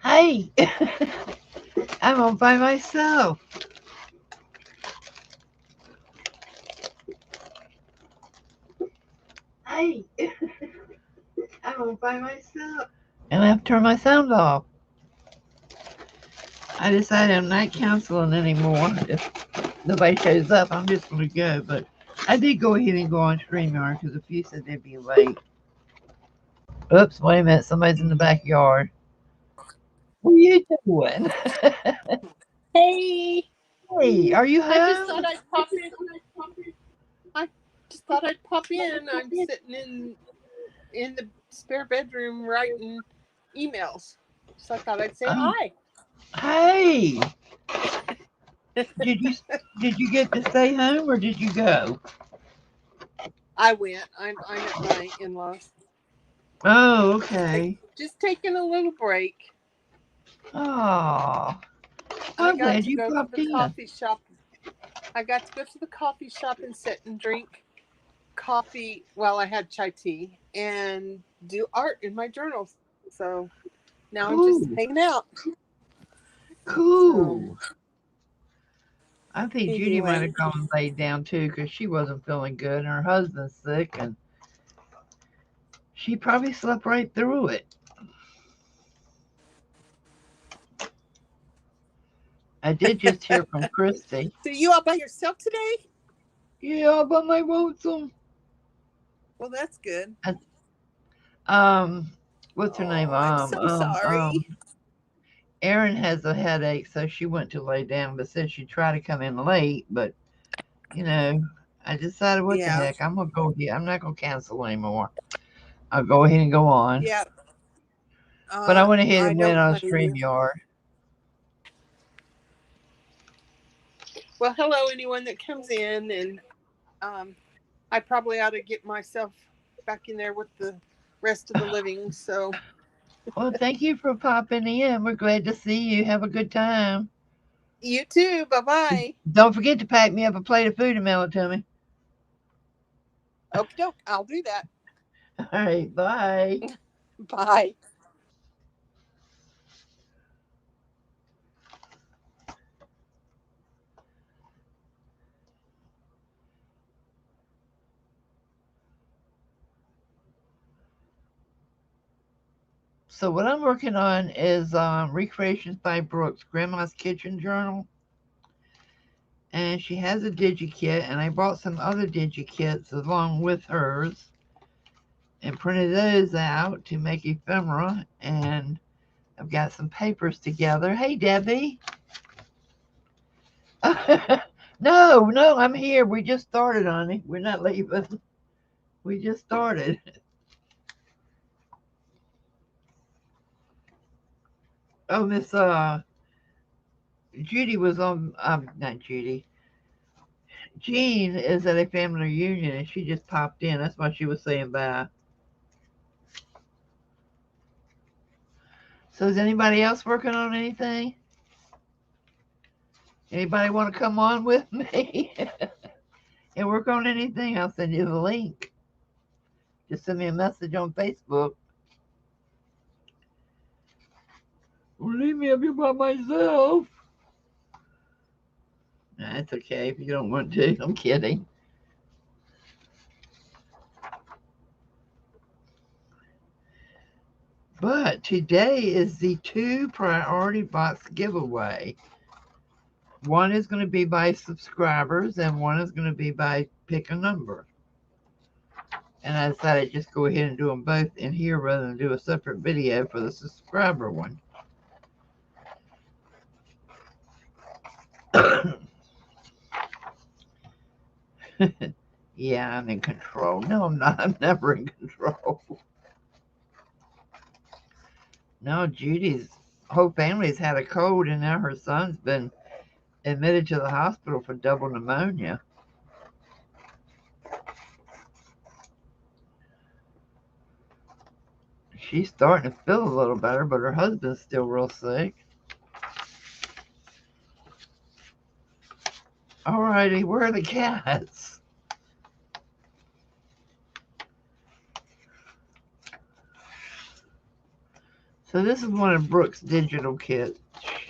Hey, I'm all by myself. Hey, I'm all by myself. And I have to turn my sound off. I decided I'm not canceling anymore. If nobody shows up, I'm just going to go. But I did go ahead and go on StreamYard because a few said they'd be late. Oops, wait a minute. Somebody's in the backyard. What are you doing? Hey, Hey, are you I just home? thought I'd pop in. I just thought I'd pop in. I'm sitting in the spare bedroom writing emails, so I thought I'd say Oh, hi. hey, did you did you get to stay home or did you go? I went. I'm at my in-laws. Oh, Take, okay. just taking a little break. Oh, well, I I'm got glad to you go to popped the in. coffee shop. I got to go to the coffee shop and sit and drink coffee while I had chai tea and do art in my journals. So now I'm just Cool, hanging out. So cool. I think Judy might anyway, have gone and laid down too because she wasn't feeling good and her husband's sick and she probably slept right through it. I did just hear from Christy. so you all by yourself today? Yeah, but my lonesome. Well, that's good. I, um, what's her name? Oh, I'm so sorry. Erin has a headache, so she went to lay down, but said she'd try to come in late. But you know, I decided what the Yeah, heck, I'm gonna go here. I'm not gonna cancel anymore. I'll go ahead and go on. yeah. But I went ahead I and went don't on blame you. StreamYard. Well, hello, anyone that comes in, and um, I probably ought to get myself back in there with the rest of the living. So Well, thank you for popping in. We're glad to see you. Have a good time. you too. Bye bye. Don't forget to pack me up a plate of food and mail it to me. Okie doke. I'll do that. All right, bye. Bye. So what I'm working on is Recreations by Brooks, Grandma's Kitchen Journal. And she has a DigiKit, and I bought some other DigiKits along with hers and printed those out to make ephemera. And I've got some papers together. Hey, Debbie. No, no, I'm here. We just started, honey. We're not leaving. We just started. Oh, Miss Judy was on. Not Judy. Jean is at a family reunion, and she just popped in. That's why she was saying bye. So is anybody else working on anything? Anybody want to come on with me and work on anything? I'll send you the link. Just send me a message on Facebook. Don't leave me up here by myself. That's okay if you don't want to. I'm kidding. But today is the two priority box giveaway. One is going to be by subscribers, and one is going to be by pick a number. And I decided to just go ahead and do them both in here rather than do a separate video for the subscriber one. Yeah, I'm in control. No, I'm not. I'm never in control. No, Judy's whole family's had a cold, and now her son's been admitted to the hospital for double pneumonia. She's starting to feel a little better, but her husband's still real sick. Alrighty, where are the cats? So this is one of Brooke's digital kit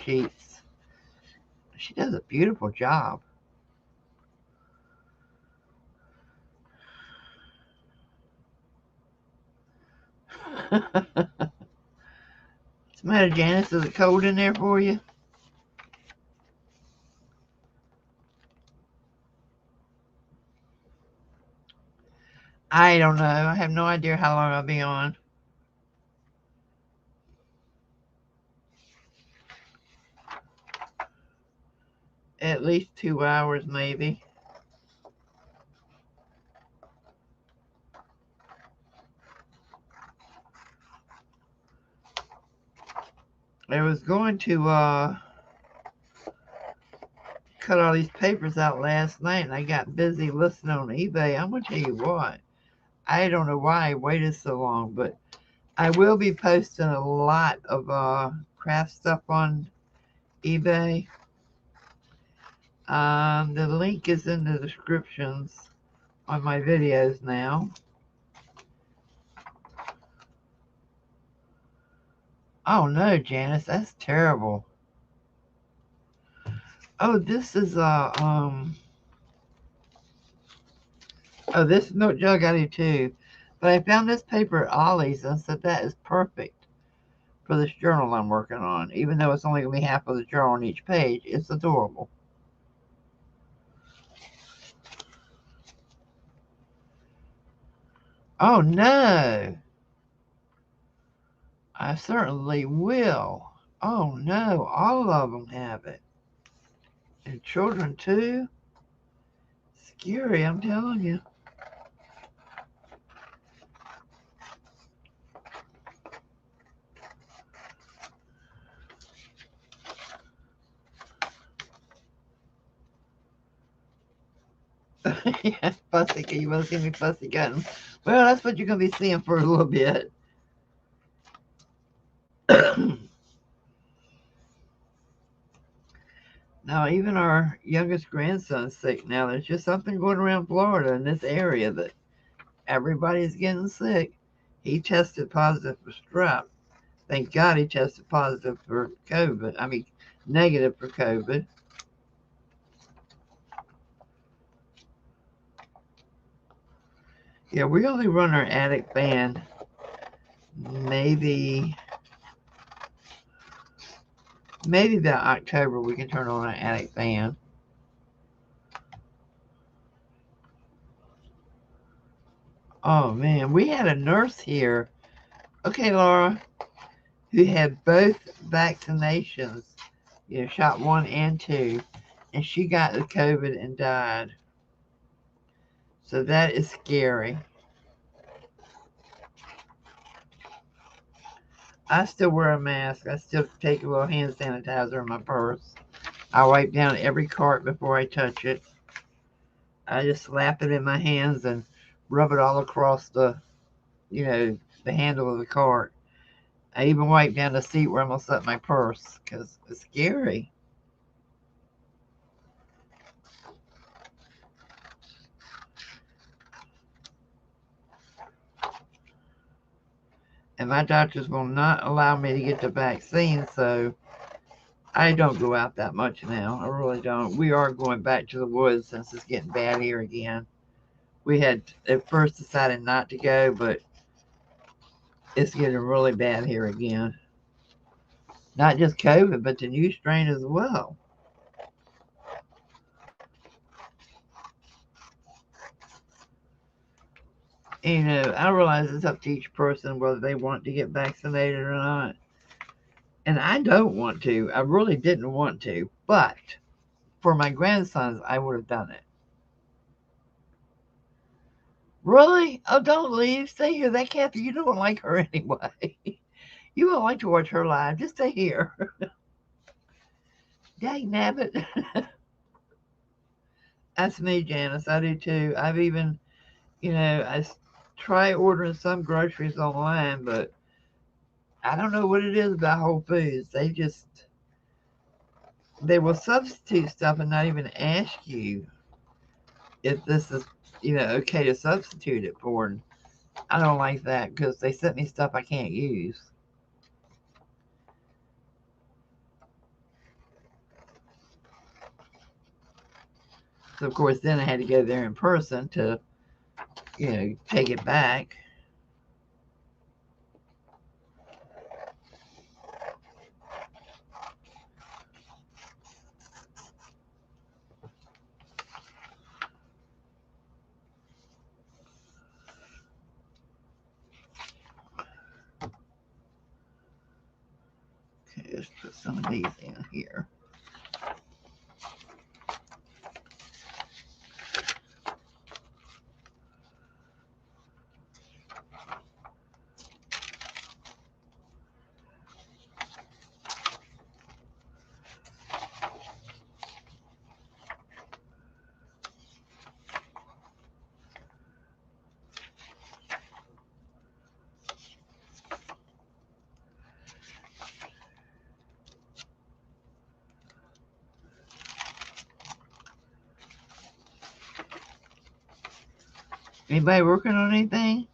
sheets. She does a beautiful job. What's the matter, Janice? Is it cold in there for you? I don't know. I have no idea how long I'll be on. At least 2 hours, maybe. I was going to cut all these papers out last night, and I got busy listening on eBay. I'm going to tell you what. I don't know why I waited so long, but I will be posting a lot of craft stuff on eBay. The link is in the descriptions on my videos now. Oh no, Janice, that's terrible. Oh, this is oh, this milk jug I do too. But I found this paper at Ollie's and said that is perfect for this journal I'm working on. Even though it's only going to be half of the journal on each page, it's adorable. Oh no! I certainly will. Oh no, all of them have it. And children too? Scary, I'm telling you. Yeah, Pussycat. You want to see me Pussykatting? Well, that's what you're going to be seeing for a little bit. Now, even our youngest grandson's sick now. There's just something going around Florida in this area that everybody's getting sick. He tested positive for strep. Thank God he tested positive for COVID. I mean, negative for COVID. Yeah, we only run our attic fan maybe about October we can turn on our attic fan. Oh man, we had a nurse here. Okay, Laura, who had both vaccinations, shot 1 and 2, and she got the COVID and died. So that is scary. I still wear a mask. I still take a little hand sanitizer in my purse. I wipe down every cart before I touch it. I just slap it in my hands and rub it all across the handle of the cart. I even wipe down the seat where I'm going to set my purse because it's scary. And my doctors will not allow me to get the vaccine, so I don't go out that much now. I really don't. We are going back to the woods since it's getting bad here again. We had at first decided not to go, but it's getting really bad here again. Not just COVID, but the new strain as well. I realize it's up to each person whether they want to get vaccinated or not. And I don't want to. I really didn't want to. But for my grandsons, I would have done it. Really? Oh, don't leave. Stay here. That Kathy, you don't like her anyway. You don't like to watch her live. Just stay here. Dang nabbit. That's me, Janice. I do too. I've even, I try ordering some groceries online, but I don't know what it is about Whole Foods. They will substitute stuff and not even ask you if this is, okay to substitute it for. And I don't like that because they sent me stuff I can't use. So, of course, then I had to go there in person to, take it back. Okay, let's put some of these in here. Anybody working on anything?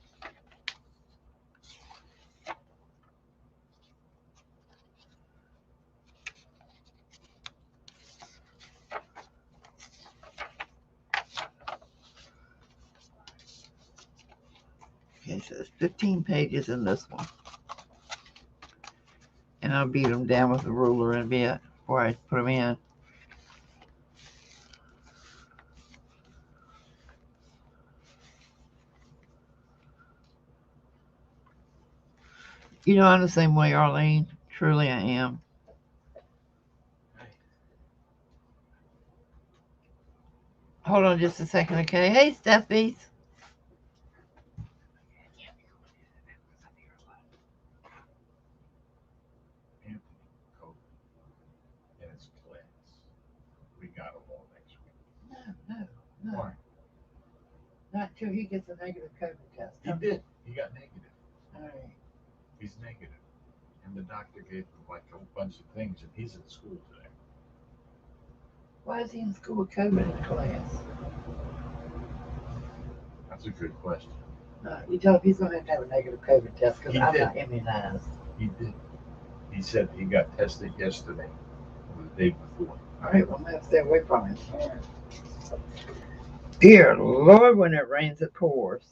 Okay, so it's 15 pages in this one. And I'll beat them down with a ruler in a bit before I put them in. I'm the same way, Arlene. Truly, I am. Hold on just a second, okay? Hey, Steffies. We got them all next week. No. Why? Not until he gets a negative COVID test. He did. He got negative. All right. He's negative. And the doctor gave him like a bunch of things, and he's in school today. Why is he in school with COVID in class? That's a good question. You tell him he's going to have a negative COVID test because He I'm did. not immunized. He did. He said he got tested yesterday or the day before. All right, well, I'm going to stay away from him. Dear Lord, when it rains, it pours.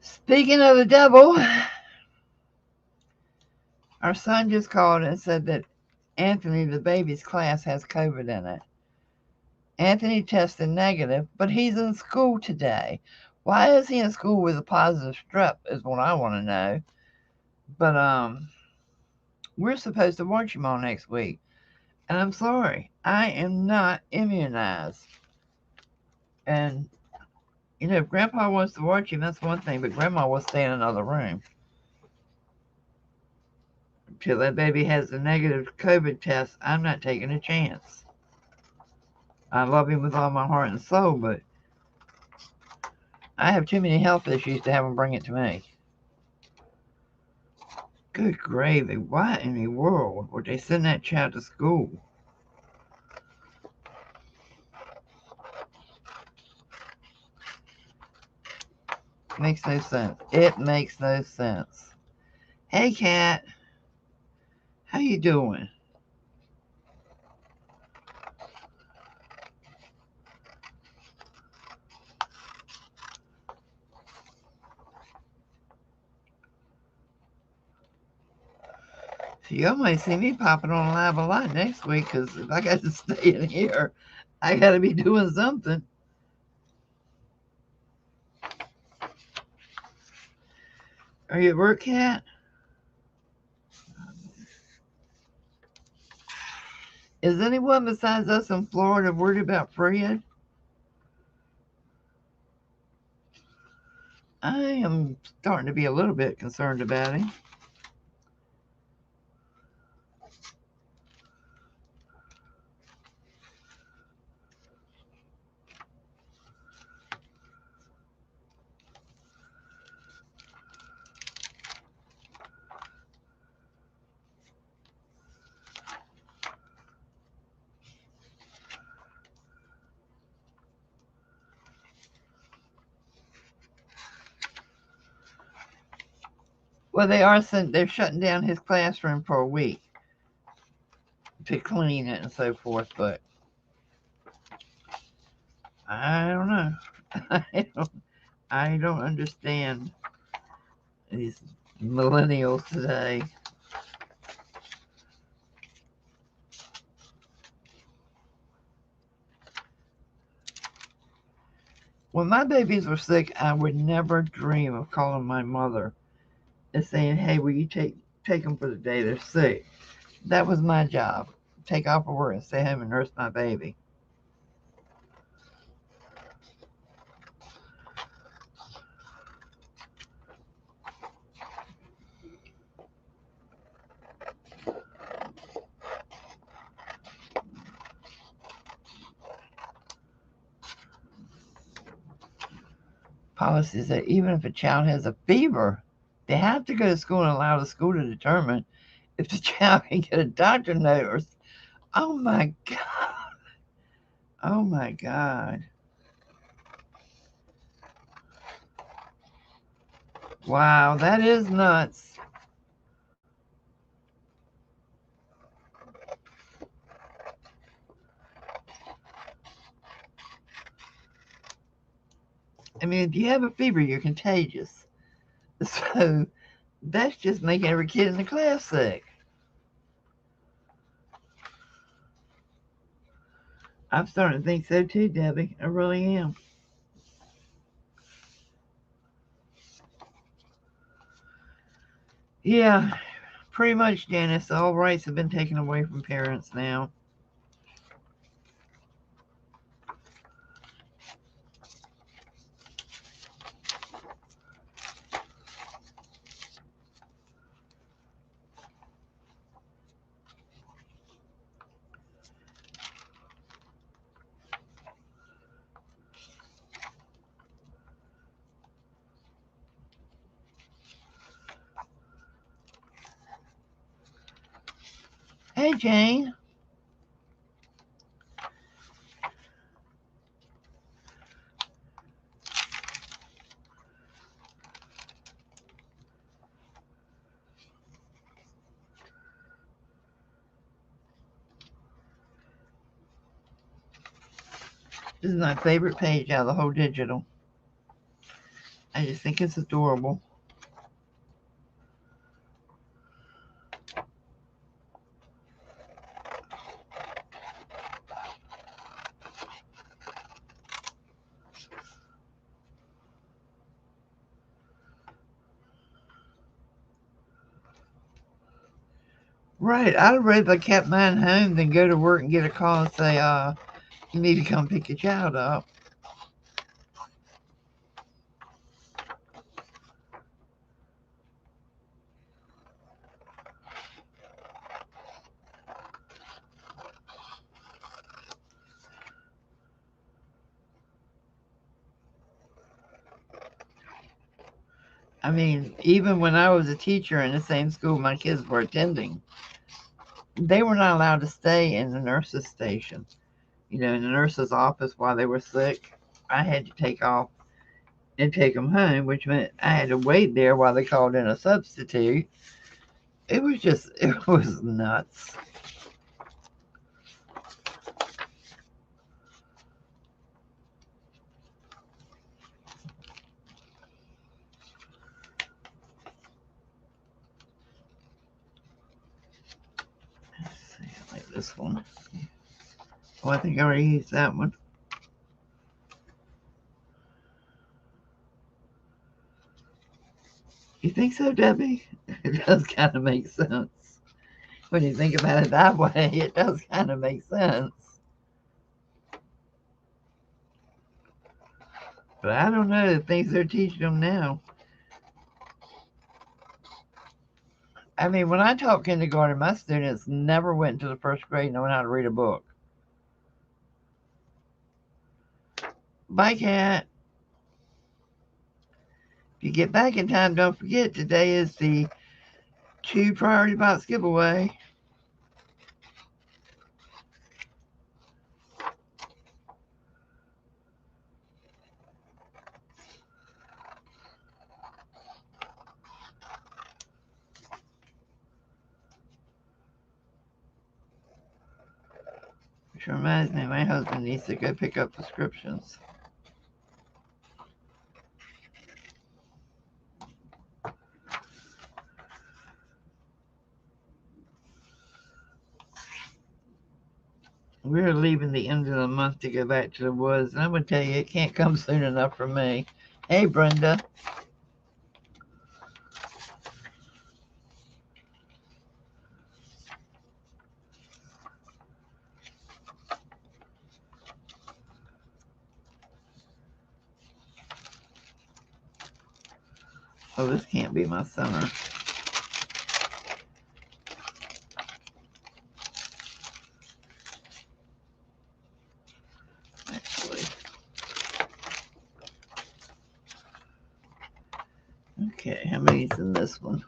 Speaking of the devil, our son just called and said that Anthony, the baby's class, has COVID in it. Anthony tested negative, but he's in school today. Why is he in school with a positive strep is what I want to know. But we're supposed to watch him all next week. And I'm sorry, I am not immunized. And, if Grandpa wants to watch him, that's one thing, but Grandma will stay in another room until that baby has a negative COVID test. I'm not taking a chance. I love him with all my heart and soul, but I have too many health issues to have him bring it to me. Good gravy. Why in the world would they send that child to school? Makes no sense. It makes no sense. Hey, Cat. How you doing? So y'all might see me popping on live a lot next week because if I got to stay in here, I got to be doing something. Are you at work, Cat? Is anyone besides us in Florida worried about Fred? I am starting to be a little bit concerned about him. Well, they're shutting down his classroom for a week to clean it and so forth, but I don't know. I don't understand these millennials today. When my babies were sick, I would never dream of calling my mother and saying, "Hey, will you take them for the day? They're sick." That was my job. Take off of work and stay home and nurse my baby. Policies that even if a child has a fever, they have to go to school and allow the school to determine if the child can get a doctor note or. Oh my God. Oh my God. Wow, that is nuts. I mean, if you have a fever, you're contagious. So that's just making every kid in the class sick. I'm starting to think so too, Debbie. I really am. Yeah, pretty much, Janice. All rights have been taken away from parents now. Hey, Jane. This is my favorite page out of the whole digital. I just think it's adorable. Right. I'd rather kept mine home than go to work and get a call and say, you need to come pick your child up. I mean, even when I was a teacher in the same school my kids were attending, they were not allowed to stay in the nurse's station, in the nurse's office while they were sick. I had to take off and take them home, which meant I had to wait there while they called in a substitute. It was nuts. Let's see, I like this one. Oh, I think I already used that one. You think so, Debbie? It does kind of make sense. When you think about it that way, it does kind of make sense. But I don't know the things they're teaching them now. I mean, when I taught kindergarten, my students never went into the first grade knowing how to read a book. Bye, Cat. If you get back in time, don't forget today is the 2 priority box giveaway. Which reminds me, my husband needs to go pick up prescriptions. We're leaving the end of the month to go back to the woods, and I'm going to tell you, it can't come soon enough for me. Hey, Brenda. Oh, this can't be my summer. Actually. Okay, how many's in this one?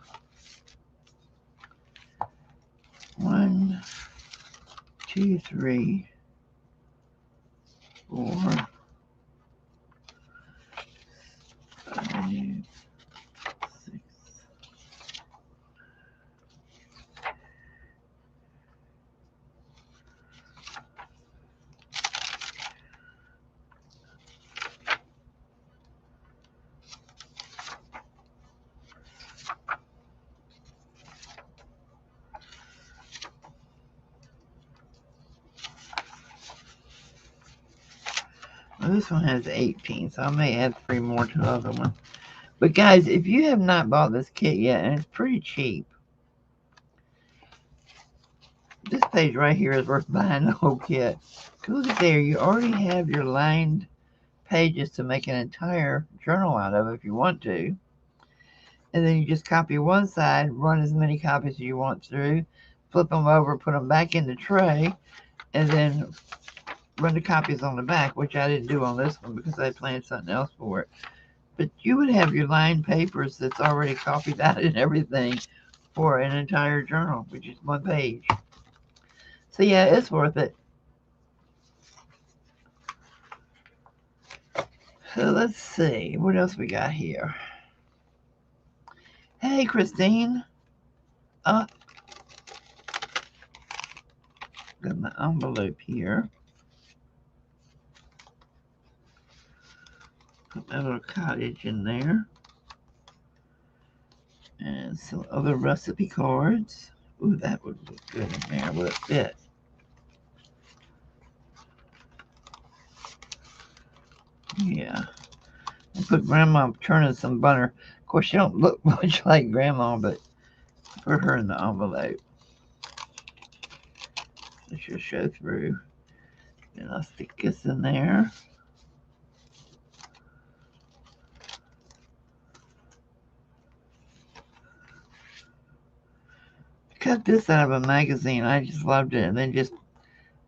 1, 2, 3, 4, 5, 6. Well, this one has 18, so I may add 3 more to the other one. But guys, if you have not bought this kit yet, and it's pretty cheap, this page right here is worth buying the whole kit. Look at there, you already have your lined pages to make an entire journal out of if you want to. And then you just copy one side, run as many copies as you want through, flip them over, put them back in the tray, and then run the copies on the back, which I didn't do on this one because I planned something else for it. But you would have your lined papers that's already copied out and everything for an entire journal, which is one page. So yeah, it's worth it. So let's see, what else we got here? Hey, Christine. Got my envelope here. Put my little cottage in there. And some other recipe cards. Ooh, that would look good in there. Will it fit? Yeah. I put Grandma churning some butter. Of course, she don't look much like Grandma, but put her in the envelope. It should show through. Then I'll stick this in there. Cut this out of a magazine. I just loved it. And then just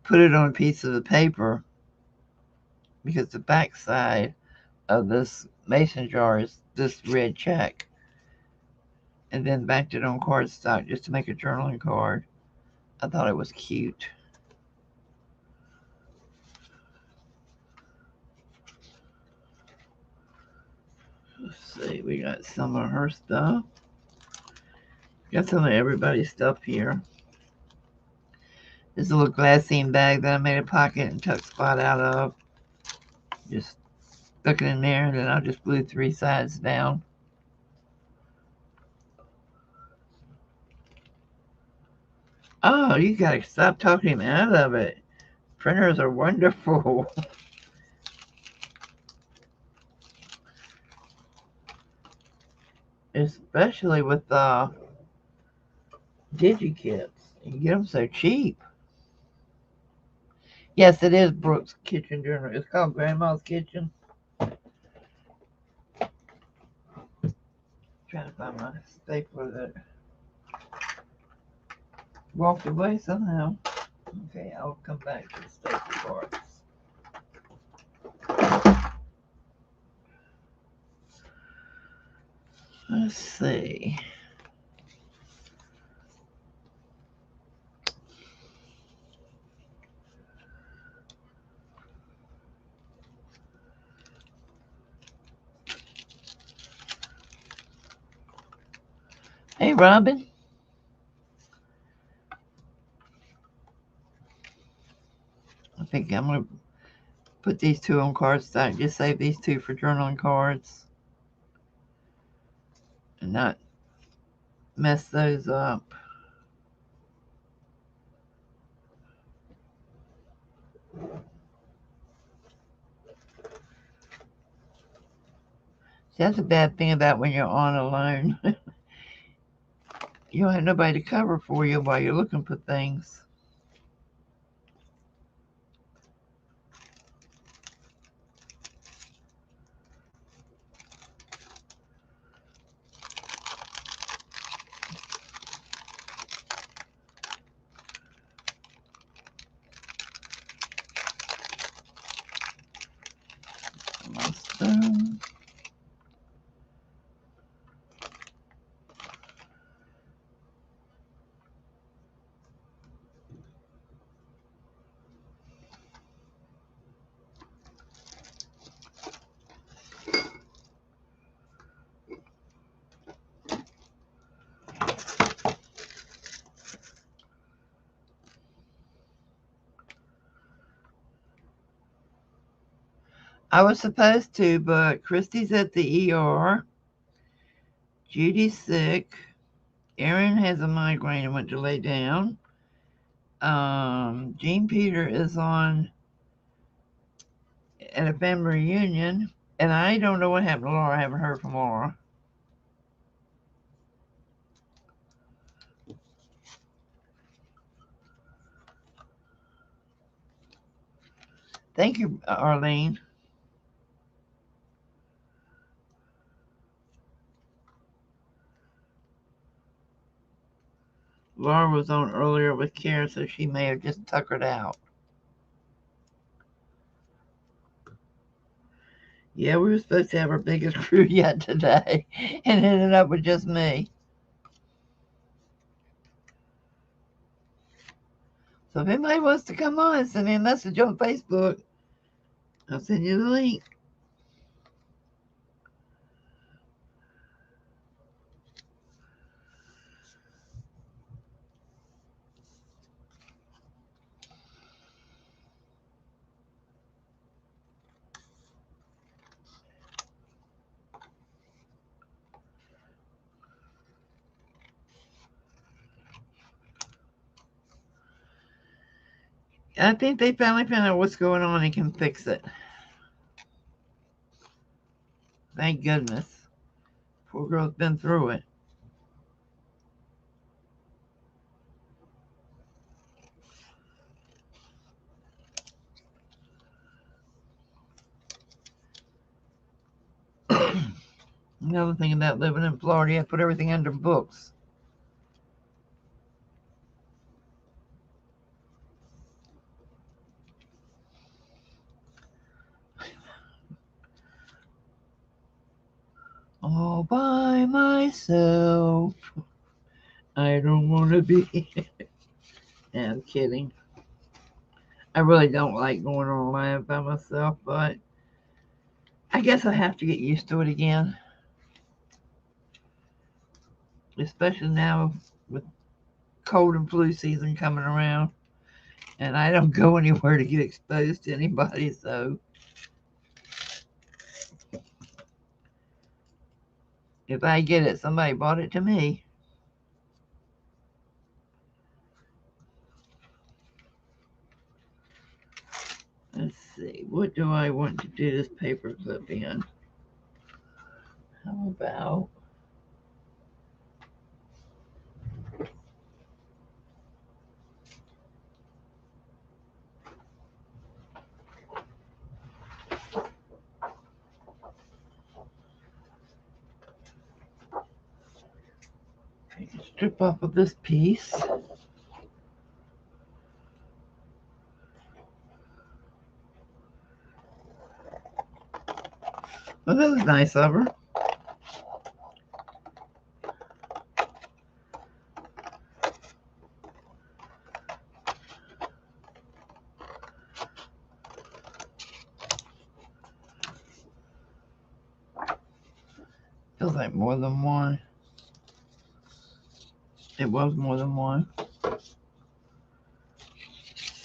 put it on a piece of the paper because the back side of this mason jar is this red check. And then backed it on cardstock just to make a journaling card. I thought it was cute. Let's see, we got some of her stuff. Got some of everybody's stuff here. This little glassine bag that I made a pocket and tuck spot out of. Just stuck it in there, and then I'll just glue 3 sides down. Oh, you gotta stop talking him out of it. Printers are wonderful. Especially with DigiKits. You get them so cheap. Yes, it is Brooks Kitchen Journal. It's called Grandma's Kitchen. Trying to find my stapler that walked away somehow. Okay, I'll come back to the staple parts. Let's see. Hey, Robin. think I'm going to put these two on cardstock. Just save these two for journaling cards. And not mess those up. That's a bad thing about when you're on alone. You don't have nobody to cover for you while you're looking for things. I was supposed to, but Christy's at the ER. Judy's sick. Aaron has a migraine and went to lay down. Jean Peter is on at a family reunion, and I don't know what happened to Laura. I haven't heard from Laura. Thank you, Arlene. Laura was on earlier with Karen, so she may have just tuckered out. Yeah, we were supposed to have our biggest crew yet today, and it ended up with just me. So if anybody wants to come on, send me a message on Facebook. I'll send you the link. I think they finally found out what's going on and can fix it. Thank goodness. Poor girl's been through it. Another thing about living in Florida, you have to put everything under books. All by myself. I don't want to be. I'm kidding. I really don't like going on live by myself, but I guess I have to get used to it again. Especially now with cold and flu season coming around. And I don't go anywhere to get exposed to anybody, so if I get it, somebody bought it to me. Let's see, what do I want to do this paper clip in? How about take a strip off of this piece. Well, that was nice of her. Feels like more than one. It was more than one.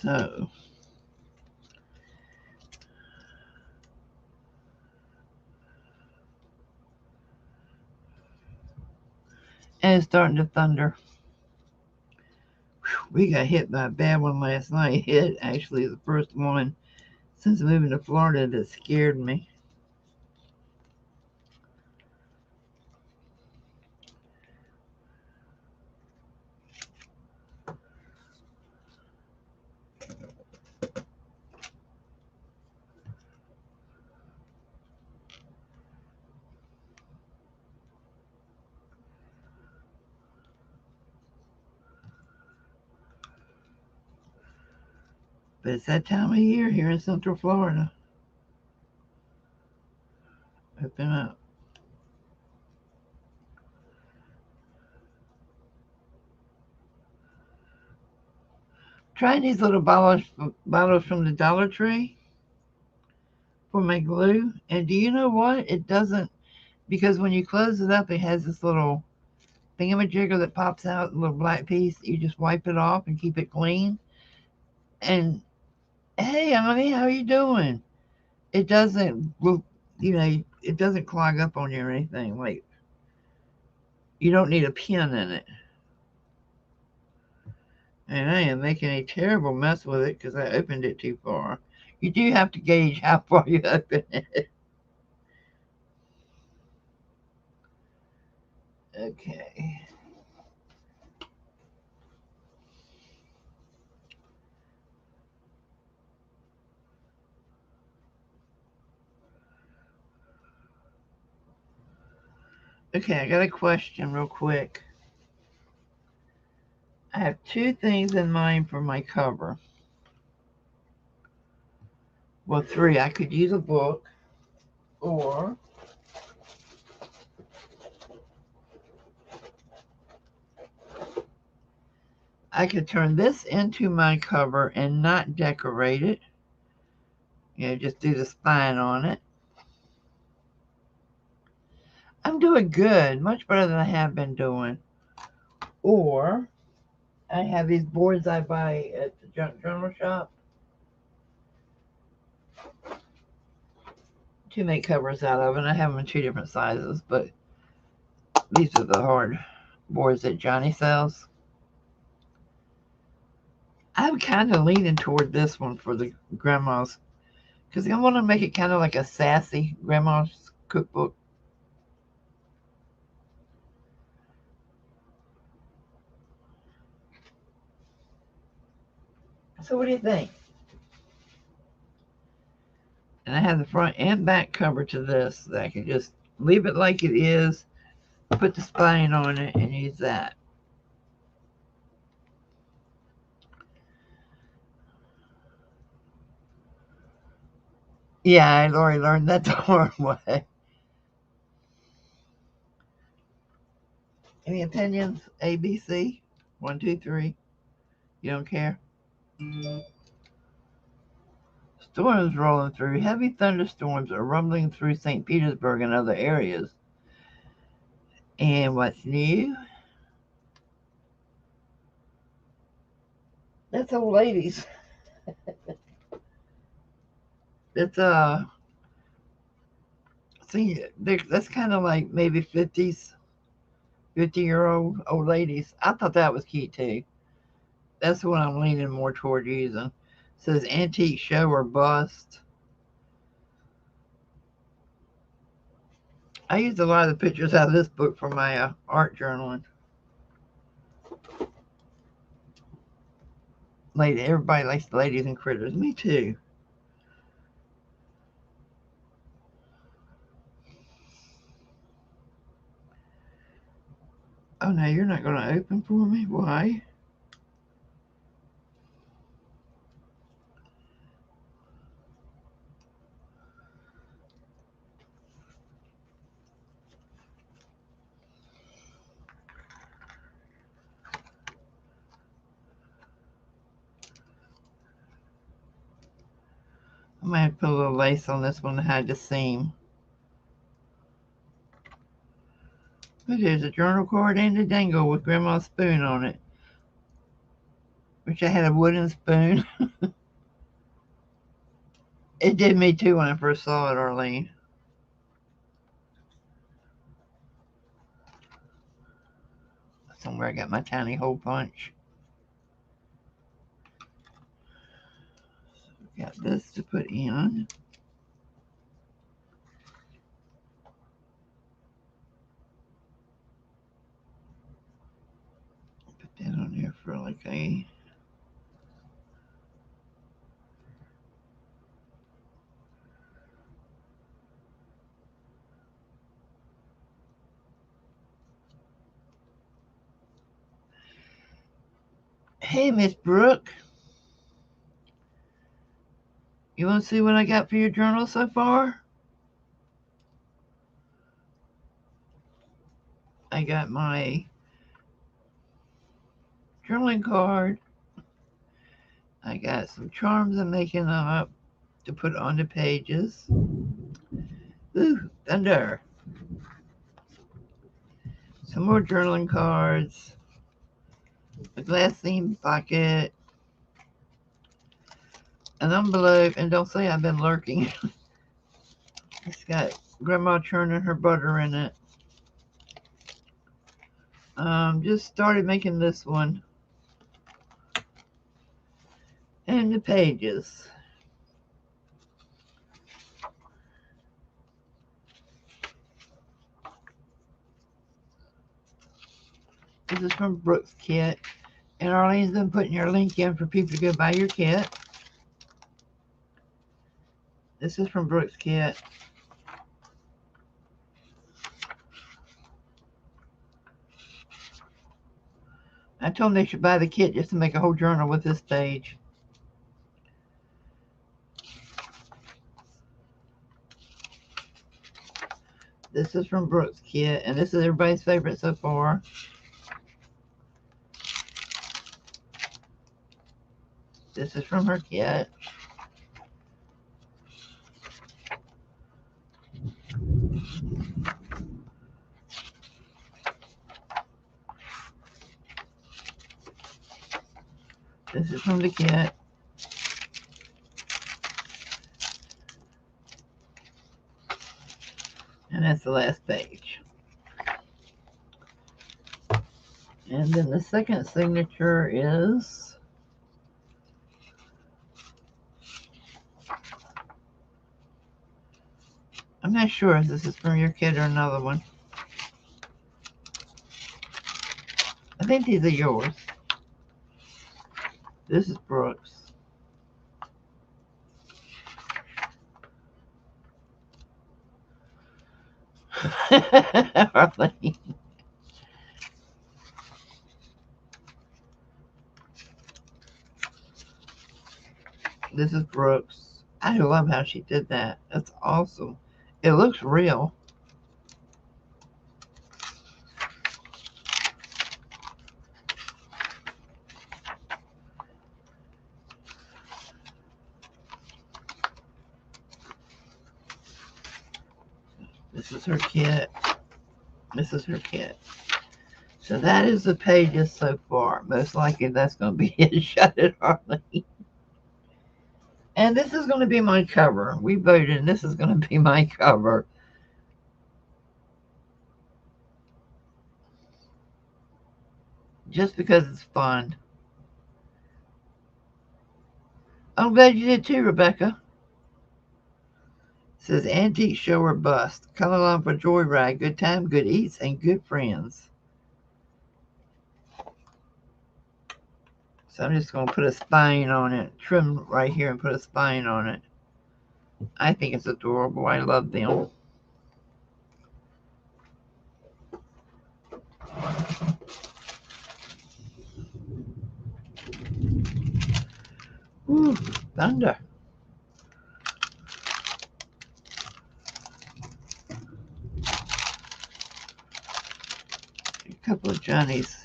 So And it's starting to thunder. Whew, we got hit by a bad one last night. It actually is the first one since moving to Florida that scared me. But it's that time of year here in Central Florida. Open up. Trying these little bottles from the Dollar Tree for my glue. And do you know what? It doesn't, because when you close it up, it has this little thingamajigger that pops out, a little black piece. You just wipe it off and keep it clean. And hey, honey, how you doing? It doesn't, it doesn't clog up on you or anything. Like, you don't need a pin in it. And I am making a terrible mess with it because I opened it too far. You do have to gauge how far you open it. Okay. Okay, I got a question real quick. I have two things in mind for my cover. Well, three. I could use a book, or I could turn this into my cover and not decorate it. Just do the spine on it. I'm doing good, much better than I have been doing. Or I have these boards I buy at the junk journal shop to make covers out of, and I have them in two different sizes, but these are the hard boards that Johnny sells. I'm kind of leaning toward this one for the grandma's, because I want to make it kind of like a sassy grandma's cookbook. So what do you think? And I have the front and back cover to this that I can just leave it like it is, put the spine on it, and use that. Yeah, I already learned that the hard way. Any opinions? A, B, C? 1, 2, 3. You don't care? Storms rolling through. Heavy thunderstorms are rumbling through St. Petersburg and other areas. And what's new? That's old ladies. That's see, that's kind of like maybe 50-year-old old ladies. I thought that was cute too. That's what I'm leaning more toward using. It says antique show or bust. I used a lot of the pictures out of this book for my art journaling. Lady, everybody likes the ladies and critters. Me too. Oh no, you're not going to open for me? Why? I might have to put a little lace on this one to hide the seam. But there's a journal card and a dangle with Grandma's spoon on it. Wish I had a wooden spoon. It did me too when I first saw it, Arlene. somewhere I got my tiny hole punch. Got this to put in. Put that on there for like a Hey, Miss Brooke, you want to see what I got for your journal so far? I got my journaling card. I got some charms I'm making up to put on the pages. Ooh, thunder. Some more journaling cards. A glassine bucket. An envelope, and don't say I've been lurking. It's got Grandma churning her butter in it. Just started making this one. And the pages. This is from Brooks Kit. And Arlene's been putting your link in for people to go buy your kit. This is from Brooks Kit. I told them they should buy the kit just to make a whole journal with this page. This is from Brooks Kit, and this is everybody's favorite so far. This is from her kit. This is from the kit. And that's the last page. And then the second signature is I'm not sure if this is from your kit or another one. I think these are yours. This is Brooks. Arlene. This is Brooks. I love how she did that. That's awesome. It looks real. This is her kit. This is her kit. So that is the pages so far. Most likely that's going to be it. Shut it, Harley. And this is going to be my cover. We voted, and this is going to be my cover. Just because it's fun. I'm glad you did too, Rebecca. It says antique show or bust. Come along for joyride. Good time, good eats, and good friends. So I'm just going to put a spine on it. Trim right here and put a spine on it. I think it's adorable. I love them. Ooh, thunder. A couple of Johnnies.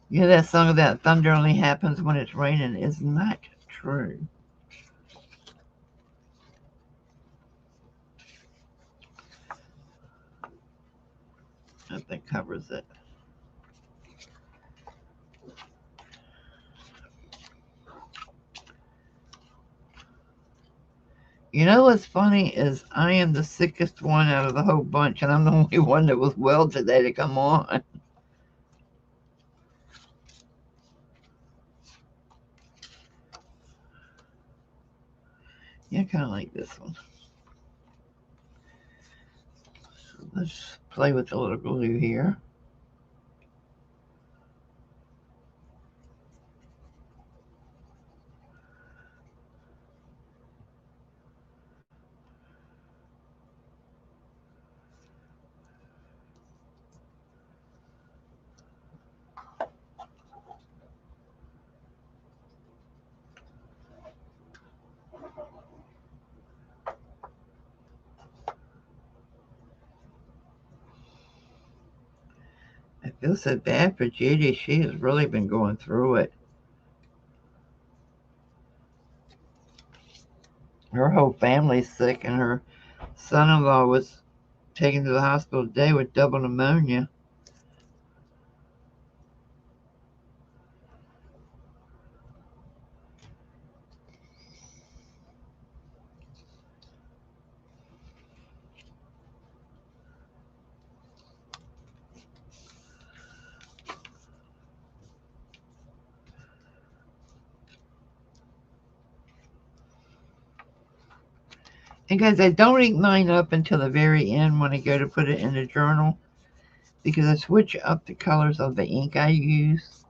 You know that song about thunder only happens when it's raining is not true. I think covers it. You know what's funny is I am the sickest one out of the whole bunch, and I'm the only one that was well today to come on. Yeah, I kind of like this one. So let's play with the little glue here. I feel so bad for Judy. She has really been going through it. Her whole family's sick, and her son-in-law was taken to the hospital today with double pneumonia. And guys, I don't ink mine up until the very end when I go to put it in the journal, because I switch up the colors of the ink I use.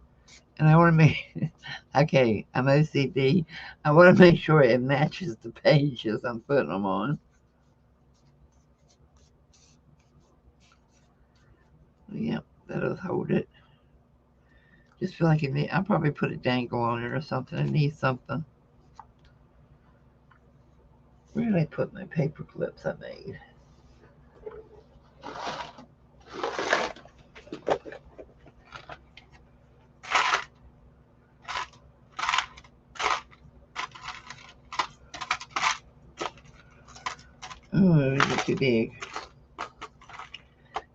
And I want to make, okay, I'm OCD. I want to make sure it matches the pages I'm putting them on. Yep, that'll hold it. Just feel like I'll probably put a dangle on it or something. I need something. Where did I put my paper clips I made? Oh, is it too big?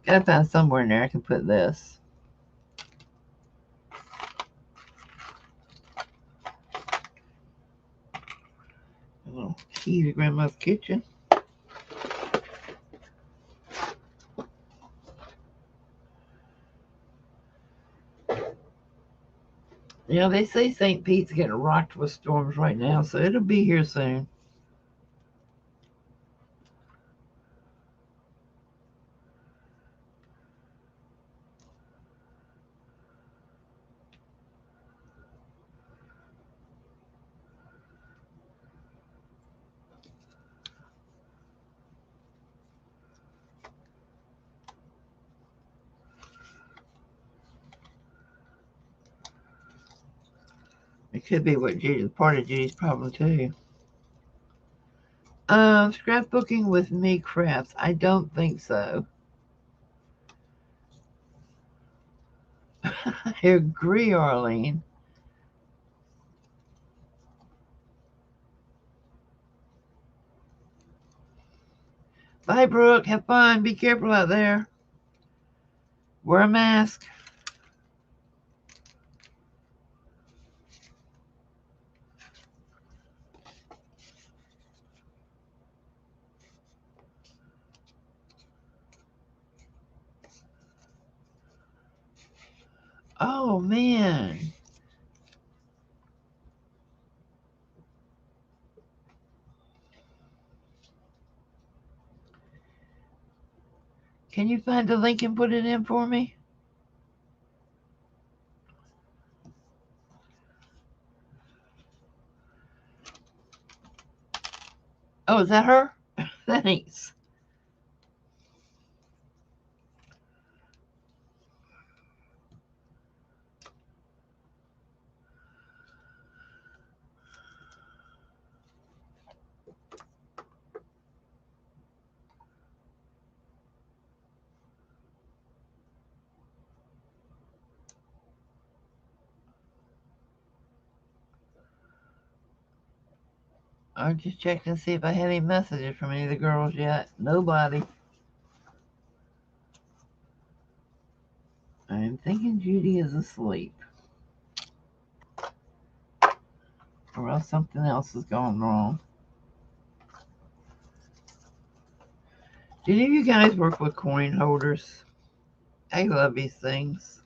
Gotta find somewhere in there I can put this. A little key to Grandma's kitchen. You know, they say St. Pete's getting rocked with storms right now, so it'll be here soon. It could be part of Judy's problem too. Scrapbooking with me crafts. I don't think so. I agree, Arlene. Bye, Brooke. Have fun. Be careful out there. Wear a mask. Oh, man. Can you find the link and put it in for me? Oh, is that her? Thanks. I just checked and see if I had any messages from any of the girls yet. Nobody. I'm thinking Judy is asleep. Or else something else is going wrong. Do any of you guys work with coin holders? I love these things.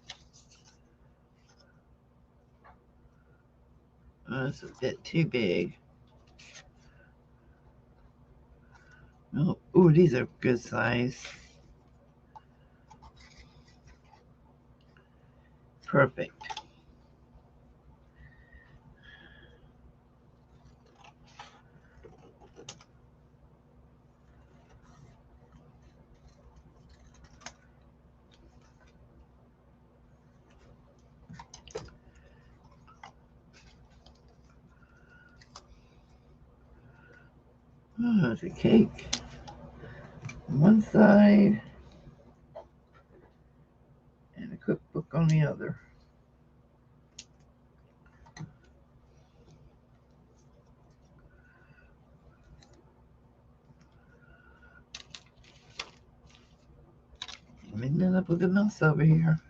It's a bit too big. Oh, ooh, these are good size. Perfect. Oh, it's a cake. On one side and a cookbook on the other. And then up with the mouse over here.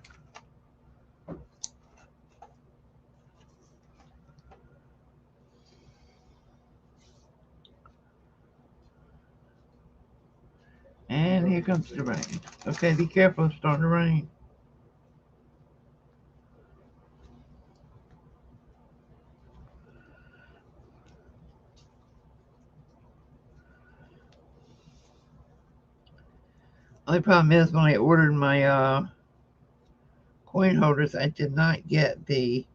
And here comes the rain. Okay, be careful, it's starting to rain. Only problem is when I ordered my coin holders, I did not get the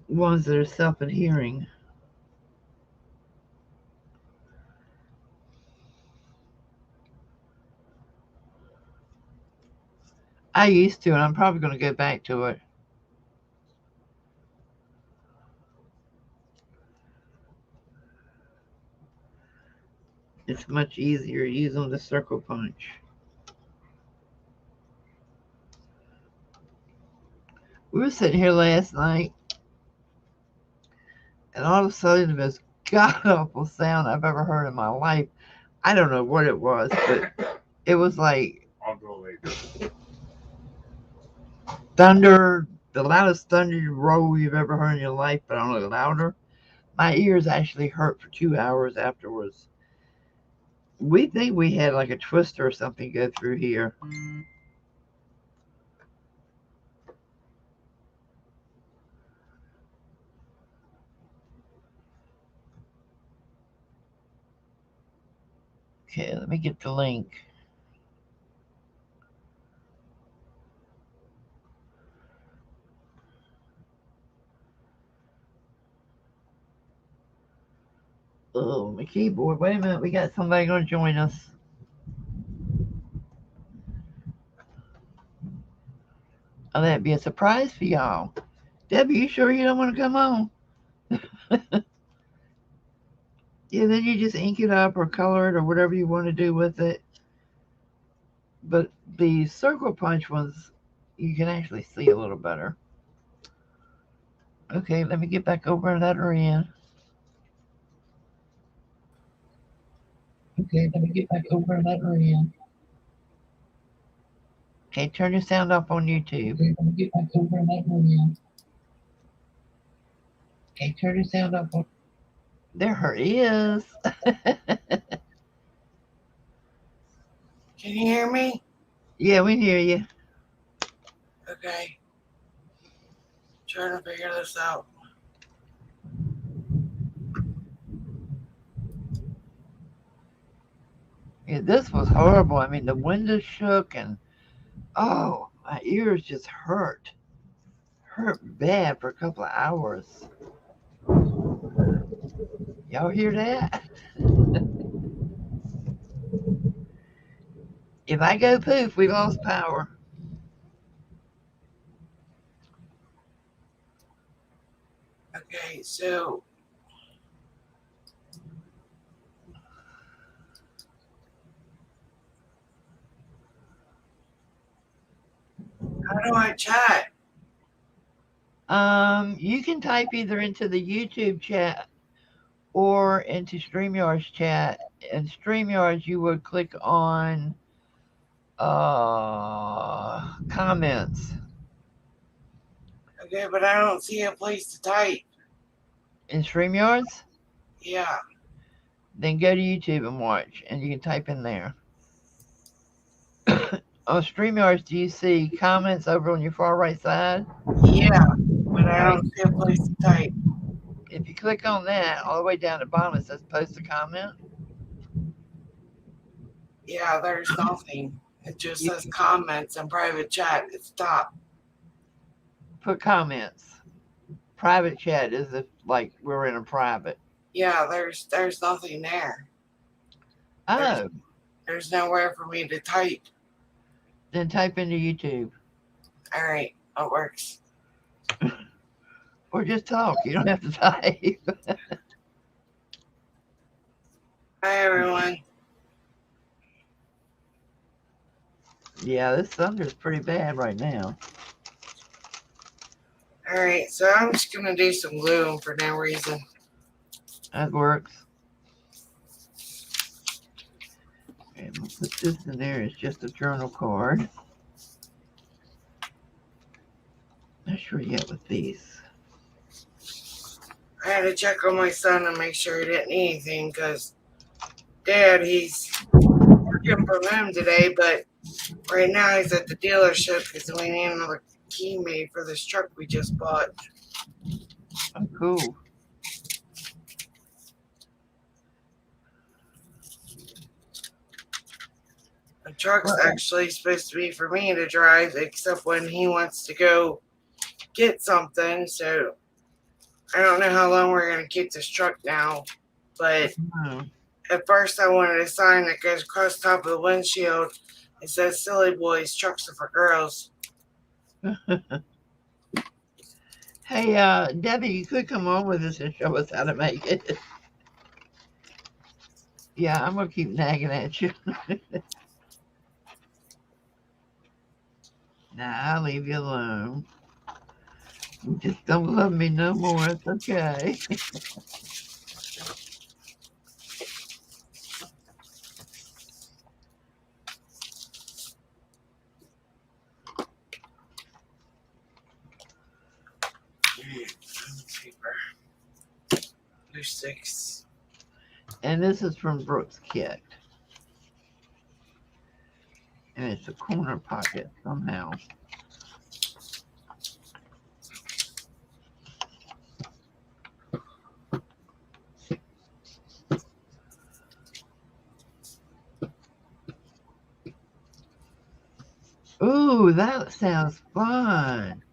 ones that are self-adhering. I used to, and I'm probably going to go back to it. It's much easier using the circle punch. We were sitting here last night, and all of a sudden the most god-awful sound I've ever heard in my life. I don't know what it was, but it was like I'll go later. thunder, the loudest thunder roll you've ever heard in your life, but only louder. My ears actually hurt for 2 hours afterwards. We think we had like a twister or something go through here. Okay, let me get the link. Oh, my keyboard. Wait a minute, we got somebody going to join us. Oh, that'd be a surprise for y'all. Debbie, you sure you don't want to come on? Yeah, then you just ink it up or color it or whatever you want to do with it. But the circle punch ones, you can actually see a little better. Okay, let me get back over and let her in. Okay, let me get back over and let her in. Okay, turn your sound off on YouTube. Okay, let me get back over and let her in. Okay, turn your sound off on. There her is. Can you hear me? Yeah, we hear you. Okay. Trying to figure this out. Yeah, this was horrible. I mean, the windows shook and oh, my ears just hurt. Hurt bad for a couple of hours. Y'all hear that? If I go poof, we lost power. Okay, so how do I chat? You can type either into the YouTube chat or into StreamYard's chat. In StreamYard, you would click on comments. Okay, but I don't see a place to type. In StreamYards, Yeah. then go to YouTube and watch, and you can type in there. On StreamYards, do you see comments over on your far right side? Yeah, but I All right. don't see a place to type. If you click on that, all the way down at the bottom, it says post a comment. Yeah, there's nothing. It just You says comments and private chat at the top. put comments. Private chat is if like we're in a private. Yeah, there's nothing there. There's Oh, there's nowhere for me to type. then type into YouTube All right, it works. or just talk. You don't have to type. Hi everyone. Yeah, this thunder's pretty bad right now. All right, so I'm just gonna do some glue for no reason. That works. Okay, I'm gonna put this in there. It's just a journal card. Not sure yet with these. I had to check on my son and make sure he didn't need anything because Dad, he's working from home today, but right now he's at the dealership because we need another key made for this truck we just bought. Oh, cool. The truck's actually supposed to be for me to drive, except when he wants to go get something. So I don't know how long we're going to keep this truck now, but Oh. at first I wanted a sign that goes across the top of the windshield. It says, "Silly boys, trucks are for girls." Hey, Debbie, you could come on with us and show us how to make it. Yeah, I'm gonna keep nagging at you. Nah, I'll leave you alone. You just don't love me no more. It's okay. Paper. There's 6. And this is from Brooks Kit. And it's a corner pocket somehow. Ooh, that sounds fun.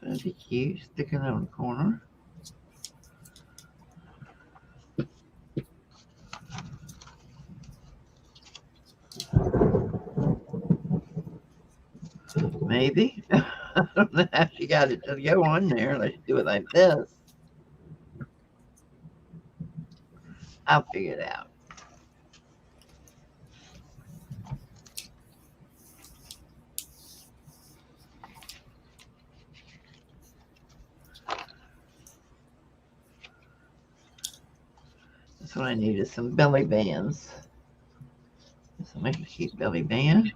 That'd be cute, sticking on the corner. Maybe. I don't know how she got it to go on there. Let's do it like this. I'll figure it out. That's what I need is some belly bands. So make a cute belly band.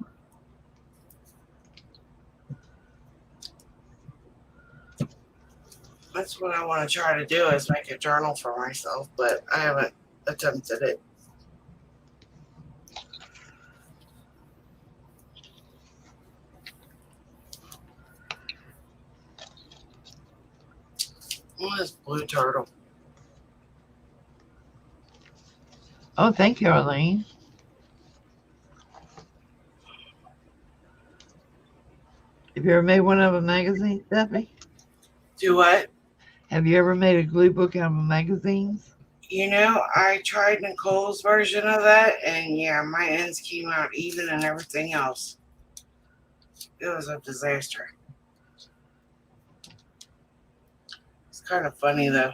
That's what I want to try to do is make a journal for myself, but I haven't attempted it. What is Blue Turtle? Oh, thank you, Arlene. Have you ever made one of a magazine, Stephanie? Do what? Have you ever made a glue book out of magazines? You know, I tried Nicole's version of that, and yeah, my ends came out even and everything else. It was a disaster. It's kind of funny, though.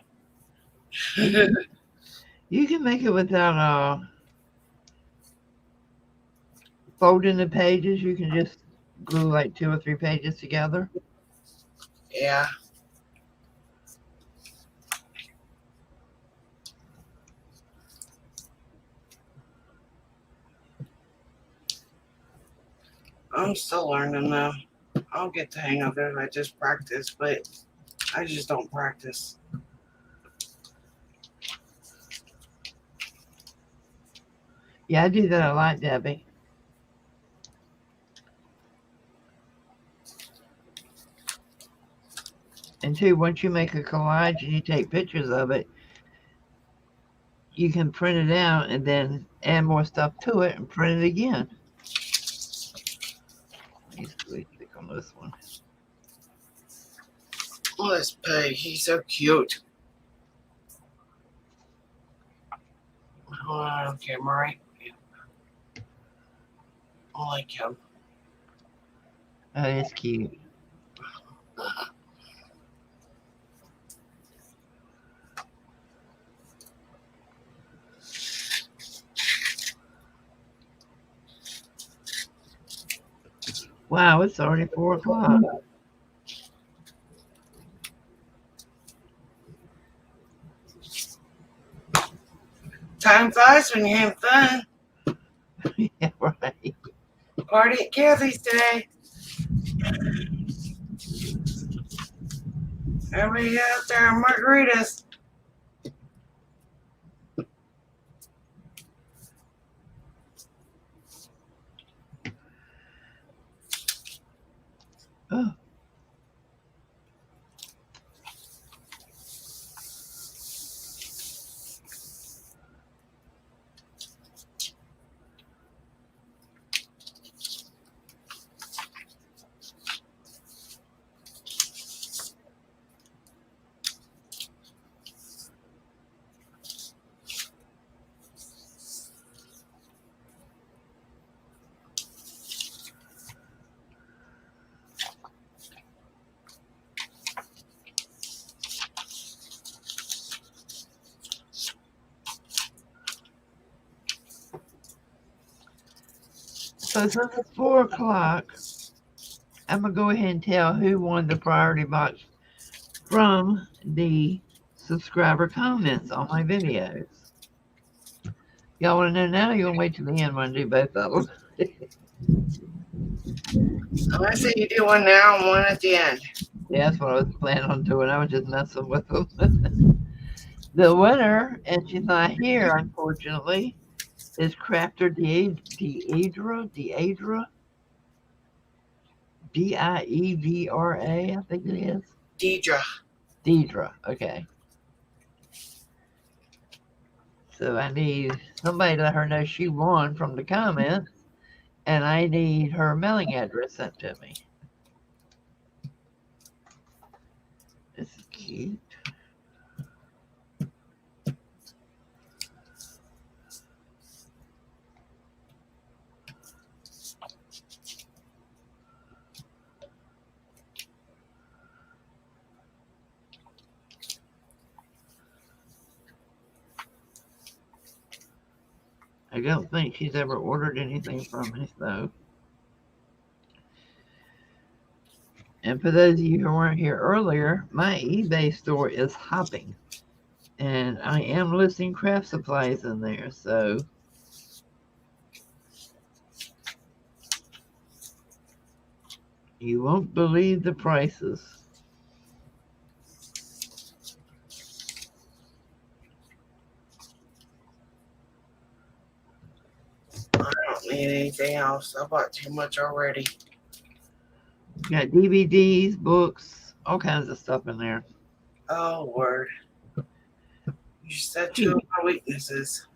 You can make it without folding the pages. You can just glue like 2 or 3 pages together. Yeah. I'm still learning though. I'll get the hang of it if I just practice, but I just don't practice. Yeah, I do that a lot, Debbie. And two, once you make a collage and you take pictures of it, you can print it out and then add more stuff to it and print it again. Let me click on this one. Oh, this pig, he's so cute. Hold on, camera, right? Yeah. I like him. Oh, it's cute. Wow, it's already 4 o'clock. Time flies when you're having fun. Yeah, right. Party at Kathy's today. Everybody out there on margaritas. Oh. So since it's 4 o'clock, I'm going to go ahead and tell who won the priority box from the subscriber comments on my videos. Y'all want to know now? You want to wait till the end when I do both of them? I say you do one now and one at the end. Yeah, that's what I was planning on doing. I was just messing with them. The winner, and she's not here, unfortunately, is Crafter Deidra. Diedra, I think it is. Deidre. Deidra, okay. So I need somebody to let her know she won from the comments, and I need her mailing address sent to me. This is cute. I don't think she's ever ordered anything from me, so. And for those of you who weren't here earlier, my eBay store is hopping. And I am listing craft supplies in there, so. You won't believe the prices. I don't need anything else. I bought too much already. Got DVDs, books, all kinds of stuff in there. Oh, word. You said two of my weaknesses.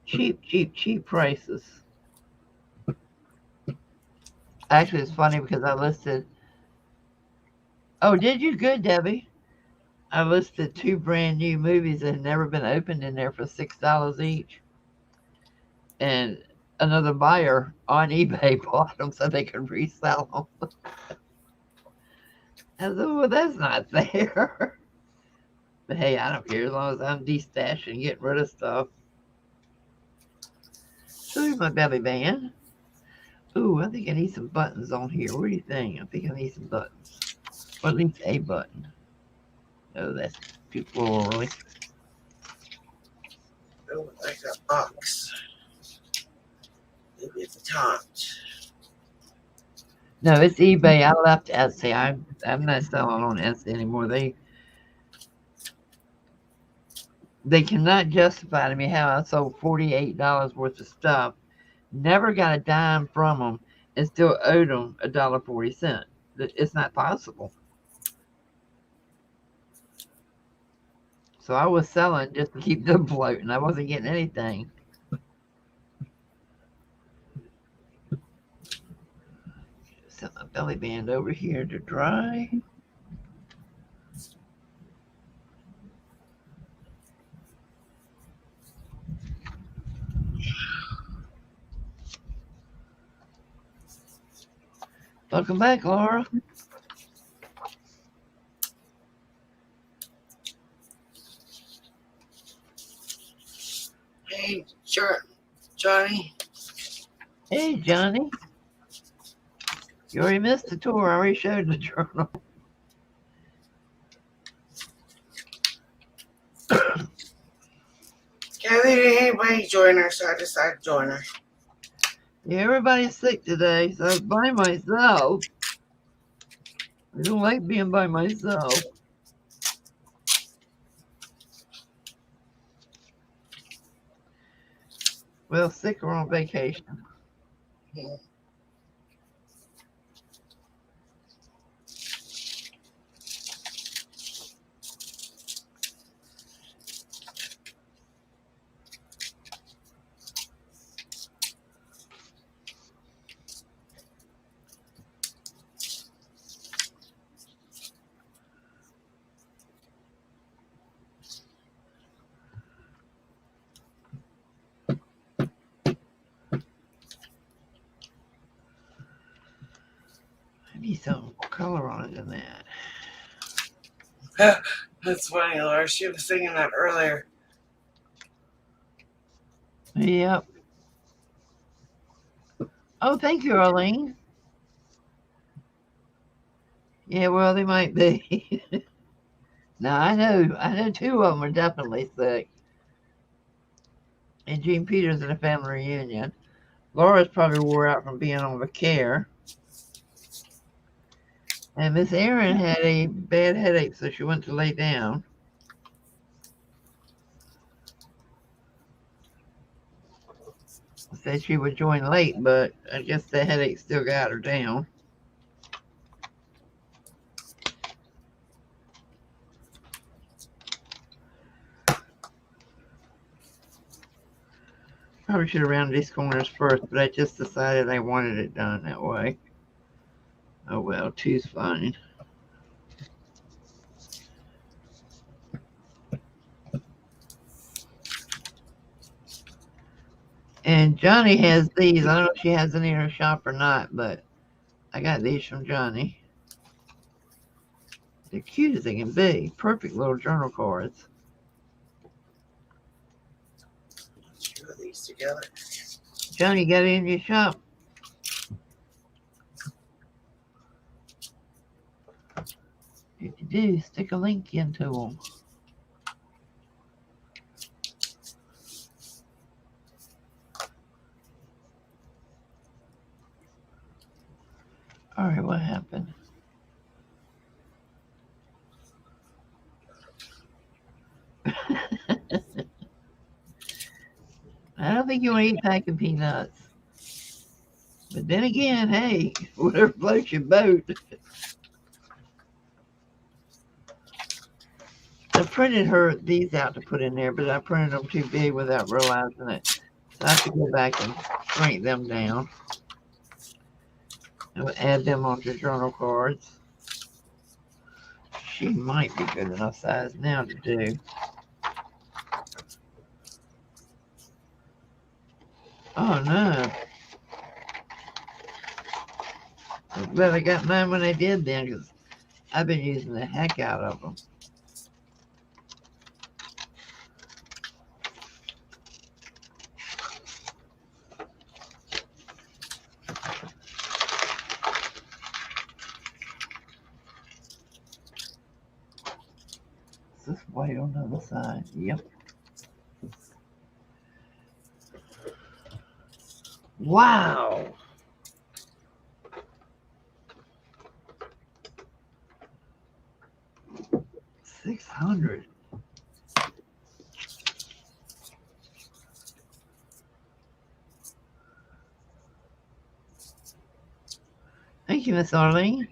Cheap prices. Actually, it's funny because I listed. Oh, did you? Good, Debbie. I listed 2 brand new movies that had never been opened in there for $6 each. And another buyer on eBay bought them so they could resell them. I said, well, that's not fair. But hey, I don't care as long as I'm destashing, getting rid of stuff. So here's my belly band. Ooh, I think I need some buttons on here. What do you think? I think I need some buttons. Or at least a button. Oh, that's too florally. Oh, like a box. Maybe at the top. No, it's eBay. I left Etsy. I'm not selling on Etsy anymore. They cannot justify to me how I sold $48 worth of stuff, never got a dime from them, and still owed them $1.40. It's not possible. So I was selling just to keep them floating. I wasn't getting anything. Set my belly band over here to dry. Welcome back, Laura. Hey, sure, Johnny. Hey, Johnny. You already missed the tour. I already showed the journal. Kathy didn't anybody join her, so I decided to join her. Yeah, everybody's sick today, so I was by myself. I don't like being by myself. Well, sick or on vacation. Yeah. I need some color on it than that. That's funny, Laura. She was singing that earlier. Yep. Oh, thank you, Arlene. Yeah, well, they might be. Now, I know two of them are definitely sick. And Gene Peters at a family reunion. Laura's probably wore out from being on the care. And Miss Erin had a bad headache, so she went to lay down. Said she would join late, but I guess the headache still got her down. Probably should have rounded these corners first, but I just decided I wanted it done that way. Oh well, two's fine. And Johnny has these. I don't know if she has any in her shop or not, but I got these from Johnny. They're cute as they can be. Perfect little journal cards. Two of these together. Johnny, got it in your shop? If you do, stick a link into them. All right, what happened? I don't think you want to eat packing peanuts. But then again, hey, whatever floats your boat. I printed these out to put in there, but I printed them too big without realizing it. So I have to go back and shrink them down. And add them onto journal cards. She might be good enough size now to do. Oh no. I'm glad I got mine when I did then, because I've been using the heck out of them. Is this white on the other side? Yep. Wow. 600. Thank you, Miss Arlene.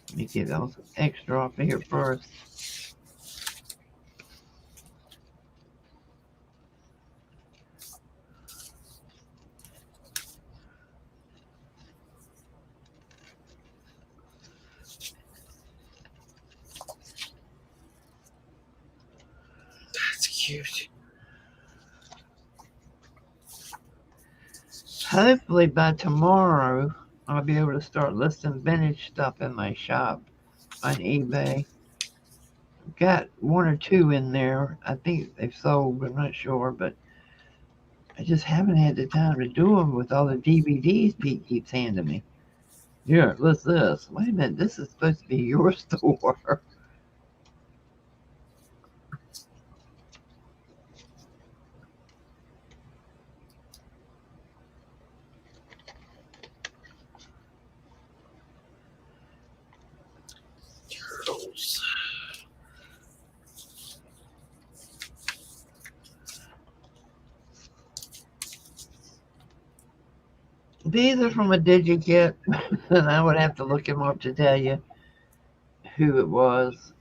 Let me get those extra off of here first. That's cute. Hopefully by tomorrow, I'll be able to start listing vintage stuff in my shop on eBay. Got one or two in there. I think they've sold, but I'm not sure. But I just haven't had the time to do them with all the DVDs Pete keeps handing me. Here, what's this? Wait a minute, this is supposed to be your store. Turtles. These are from a DigiKit, and I would have to look him up to tell you who it was.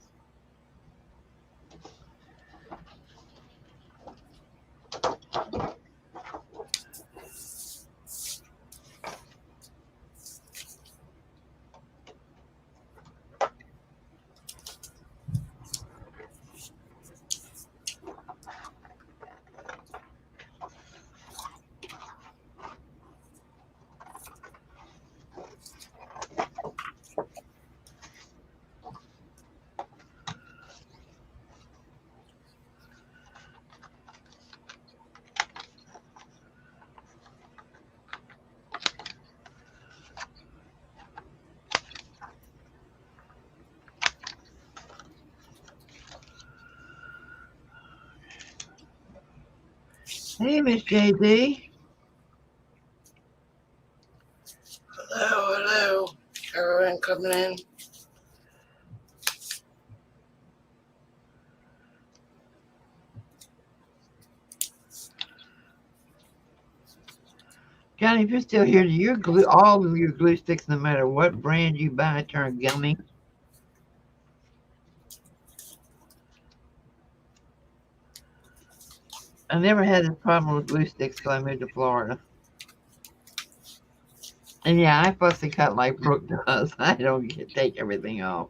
Hey, Miss JD. Hello, hello. Everyone coming in. Johnny, if you're still here, do your glue, all of your glue sticks, no matter what brand you buy, turn gummy? I never had this problem with glue sticks till I moved to Florida. And yeah, I fussy cut like Brooke does. I don't take everything off.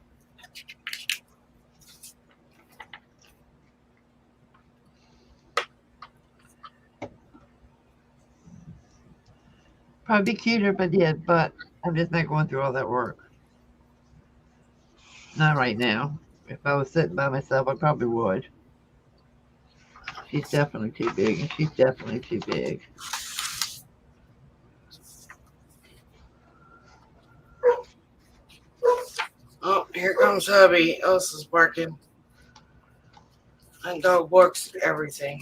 Probably be cuter if I did, but I'm just not going through all that work. Not right now. If I was sitting by myself, I probably would. She's definitely too big, and she's definitely too big. Oh, here comes hubby. Elsa's barking. And dog barks at everything.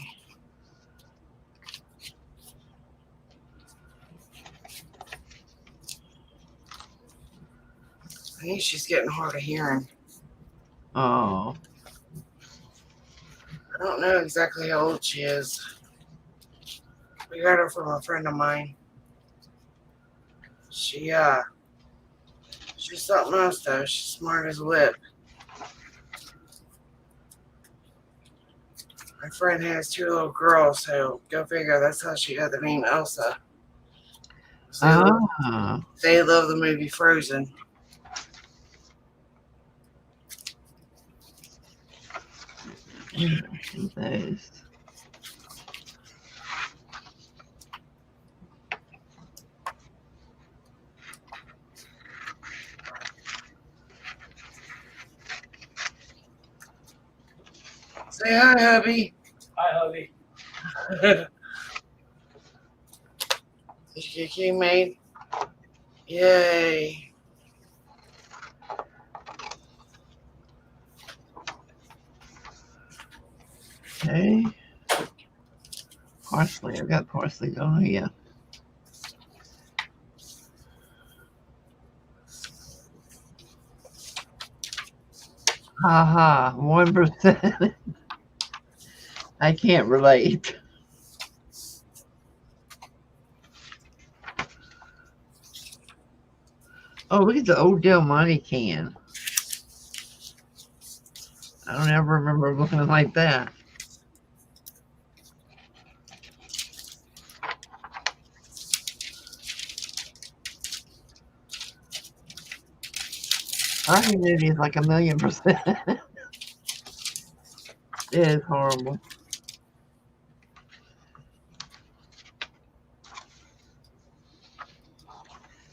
I think she's getting hard of hearing. Oh, I don't know exactly how old she is. We got her from a friend of mine. She's something else though. She's smart as a whip. My friend has 2 little girls, so go figure. That's how she got the name Elsa. They love the movie Frozen. Those. Say hi, hubby. Hi, hubby. Did you get key made? Yay. Okay. Parsley. I've got parsley going here. Ha ha. 1%. I can't relate. Oh, look at the old Del Monte can. I don't ever remember looking like that. Our humidity is like 1,000,000%. It is horrible.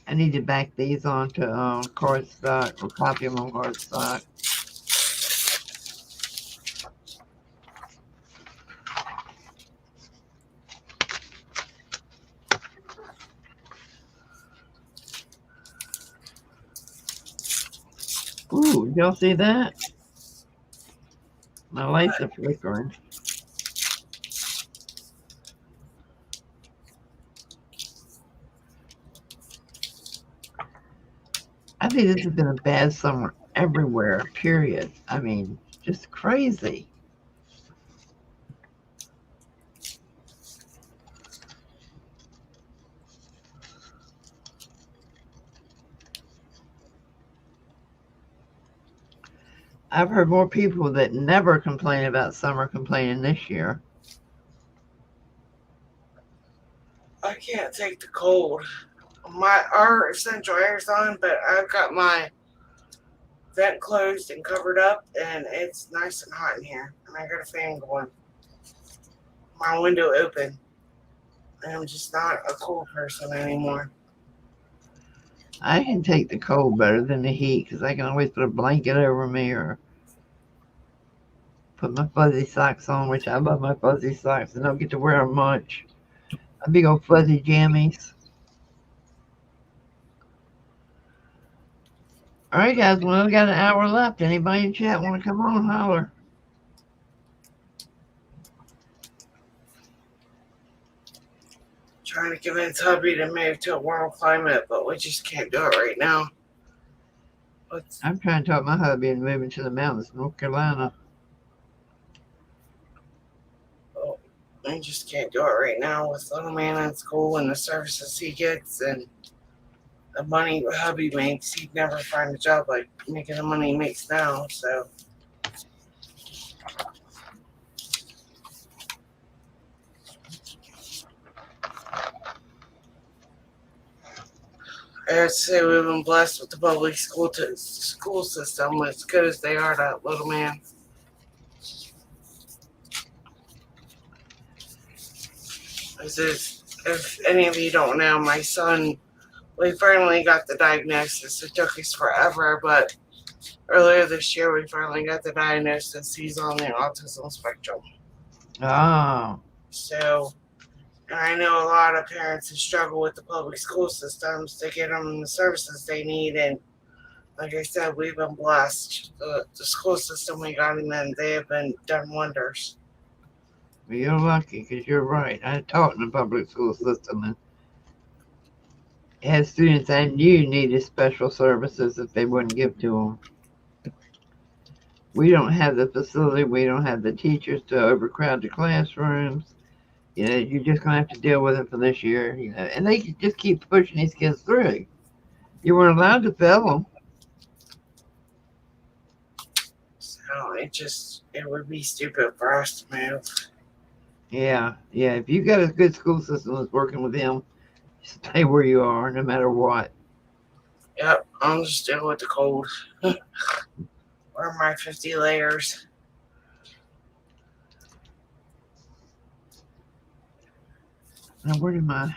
I need to back these onto cardstock or copy them on cardstock. Ooh, did y'all see that? My lights are flickering. I think this has been a bad summer everywhere, period. I mean, just crazy. I've heard more people that never complain about summer complaining this year. I can't take the cold. Our central air's on, but I've got my vent closed and covered up, and it's nice and hot in here. And I got a fan going. My window open. And I'm just not a cold person anymore. I can take the cold better than the heat because I can always put a blanket over me or put my fuzzy socks on, which I love my fuzzy socks and don't get to wear them much. My big old fuzzy jammies. All right, guys. We only got an hour left. Anybody in chat want to come on? Holler. Trying to convince hubby to move to a warm climate, but we just can't do it right now. I'm trying to talk my hubby into moving to the mountains, North Carolina. I just can't do it right now with little man in school and the services he gets and the money hubby makes. He'd never find a job like making the money he makes now. So I have to say we've been blessed with the public school system as good as they are to little man. If any of you don't know, my son, we finally got the diagnosis. It took us forever, but earlier this year we finally got the diagnosis. He's on the autism spectrum. Oh. So, and I know a lot of parents who struggle with the public school systems to get them the services they need. And like I said, we've been blessed. The school system we got him in, they have been done wonders. Well, you're lucky because you're right. I taught in the public school system and had students I knew needed special services that they wouldn't give to them. We don't have the facility. We don't have the teachers to overcrowd the classrooms. You know, you're just going to have to deal with it for this year. You know, and they just keep pushing these kids through. You weren't allowed to fail them. So it would be stupid for us to move. Yeah. If you got a good school system that's working with them, stay where you are no matter what. Yep, I'm just dealing with the cold. Wear my 50 layers. Now, where did my...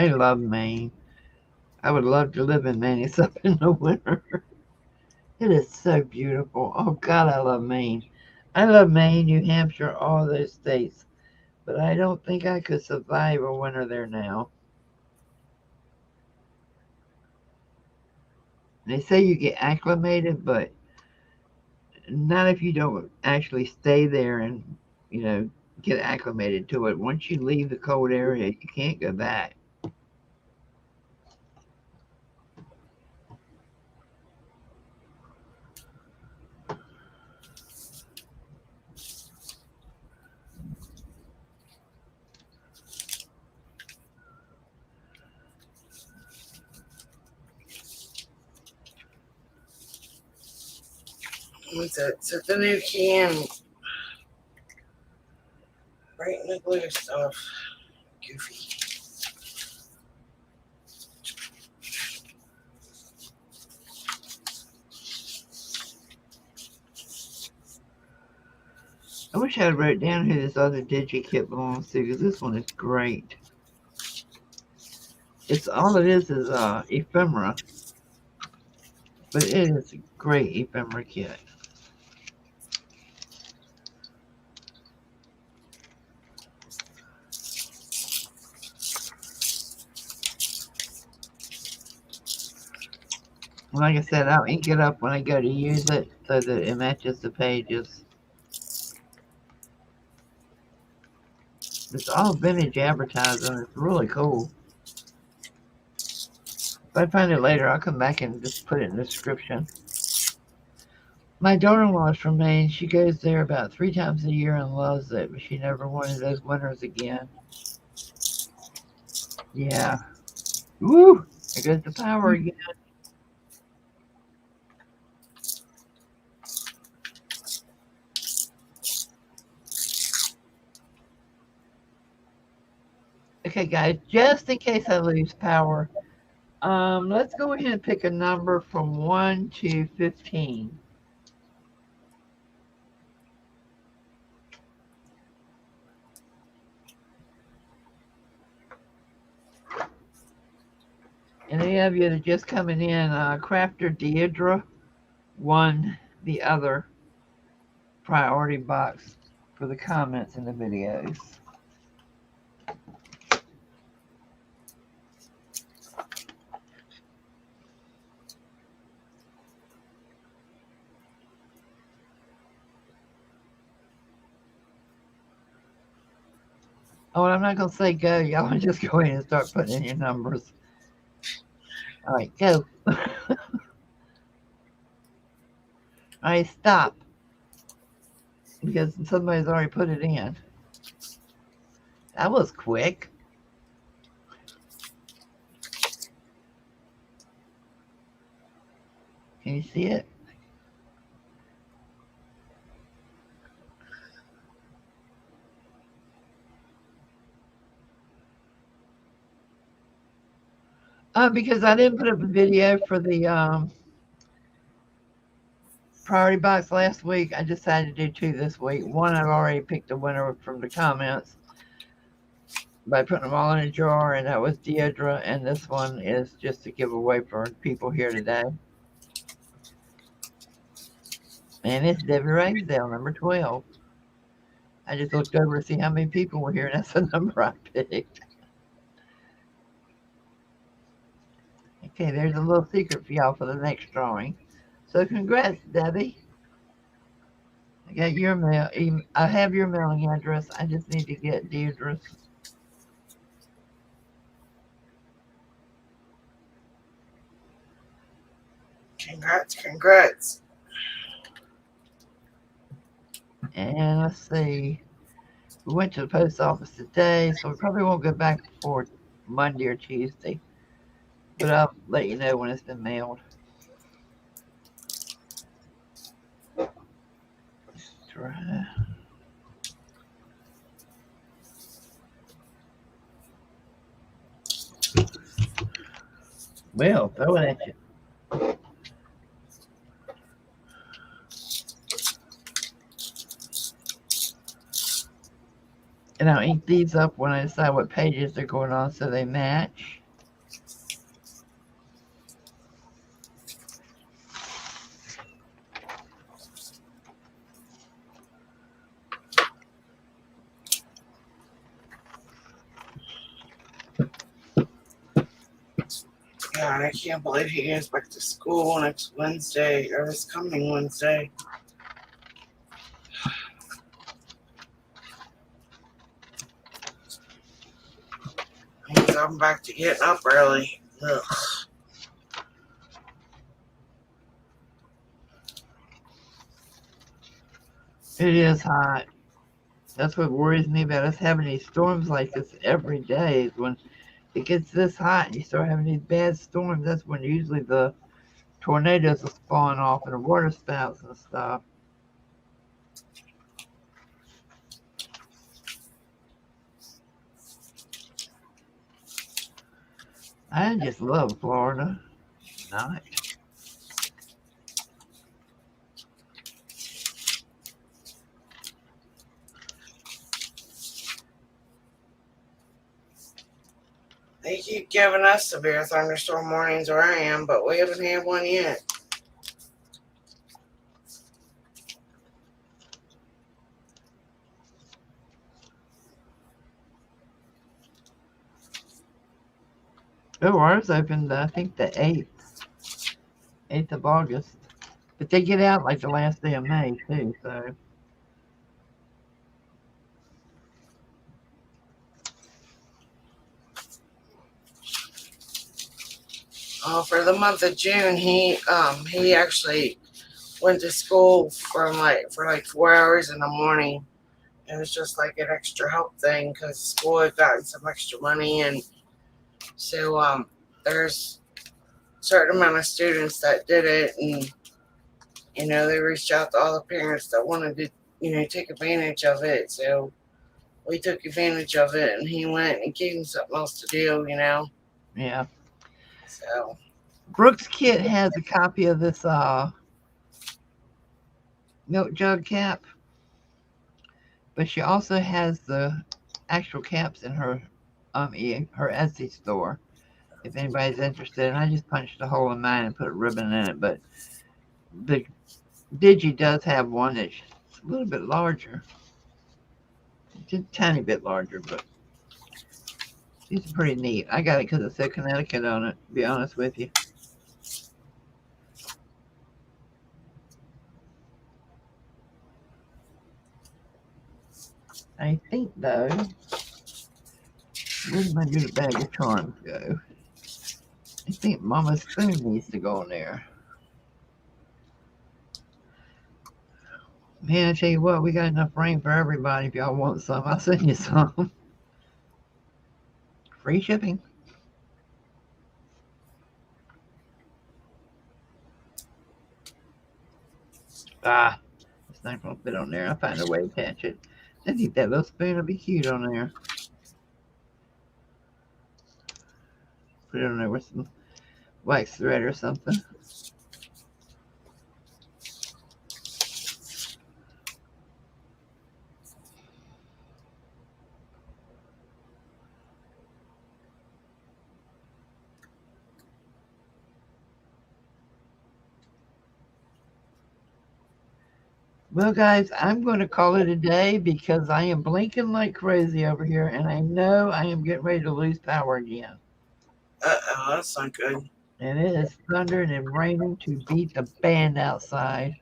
I love Maine. I would love to live in Maine except in the winter. It is so beautiful. Oh God, I love Maine. I love Maine, New Hampshire, all those states. But I don't think I could survive a winter there now. They say you get acclimated, but not if you don't actually stay there and, you know, get acclimated to it. Once you leave the cold area, you can't go back. What's it? Set the new can right in the blue stuff. Goofy. I wish I had wrote down who this other DigiKit belongs to because this one is great. It's all it is ephemera, but it is a great ephemera kit. Like I said, I'll ink it up when I go to use it so that it matches the pages. It's all vintage advertising. It's really cool. If I find it later, I'll come back and just put it in the description. My daughter-in-law is from Maine. She goes there about 3 times a year and loves it, but she never wanted those winters again. Yeah. Woo! There goes the power again. Okay, guys, just in case I lose power, let's go ahead and pick a number from 1 to 15. Any of you that are just coming in, Crafter Deidre won the other priority box for the comments in the videos. Oh, and I'm not going to say go. Y'all just go ahead and start putting in your numbers. All right, go. All right, stop. Because somebody's already put it in. That was quick. Can you see it? Because I didn't put up a video for the priority box last week, I decided to do 2 this week. One, I've already picked a winner from the comments by putting them all in a jar, and that was Deidre, and this one is just a giveaway for people here today. And it's Debbie Ragsdale, number 12. I just looked over to see how many people were here, and that's the number I picked. Okay, there's a little secret for y'all for the next drawing. So congrats, Debbie. I got your mail. I have your mailing address. I just need to get Deidre's. Congrats. And let's see. We went to the post office today, so we probably won't go back before Monday or Tuesday. But I'll let you know when it's been mailed. Let's try. Well, throw it at you. And I'll ink these up when I decide what pages they're going on so they match. God, I can't believe he goes back to school next Wednesday, or this coming Wednesday. Means I'm back to getting up early. Ugh. It is hot. That's what worries me about us having these storms like this every day. Is when it gets this hot and you start having these bad storms, that's when usually the tornadoes will spawn off and the water spouts and stuff. I just love Florida. Nice. They keep giving us severe thunderstorm warnings where I am, but we haven't had one yet. Oh, ours opened, I think, the 8th of August. But they get out like the last day of May, too, so. For the month of June, he actually went to school for like 4 hours in the morning. It was just like an extra help thing because school had gotten some extra money, and so there's a certain amount of students that did it, and they reached out to all the parents that wanted to take advantage of it. So we took advantage of it, and he went and gave him something else to do. Yeah. So Brooks Kit has a copy of this milk jug cap, but she also has the actual caps in her her Etsy store. If anybody's interested, and I just punched a hole in mine and put a ribbon in it, but the Digi does have one that's a little bit larger, just a tiny bit larger, but it's pretty neat. I got it because it said Connecticut on it, to be honest with you. I think, though, where did my new bag of charms go? I think Mama's spoon needs to go in there. Man, I tell you what, we got enough rain for everybody. If y'all want some, I'll send you some. Free shipping. It's not going to fit on there. I'll find a way to attach it. I think that little spoon will be cute on there. Put it on there with some wax thread or something. Well, guys, I'm going to call it a day because I am blinking like crazy over here, and I know I am getting ready to lose power again. That's not good. And it is thundering and raining to beat the band outside.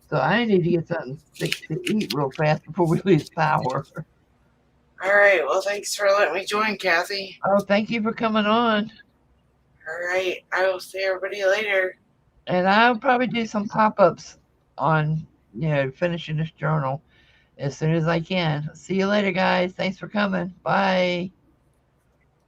So I need to get something fixed to eat real fast before we lose power. All right. Well, thanks for letting me join, Kathy. Oh, thank you for coming on. All right. I will see everybody later. And I'll probably do some pop-ups on, finishing this journal as soon as I can. See you later, guys. Thanks for coming. Bye.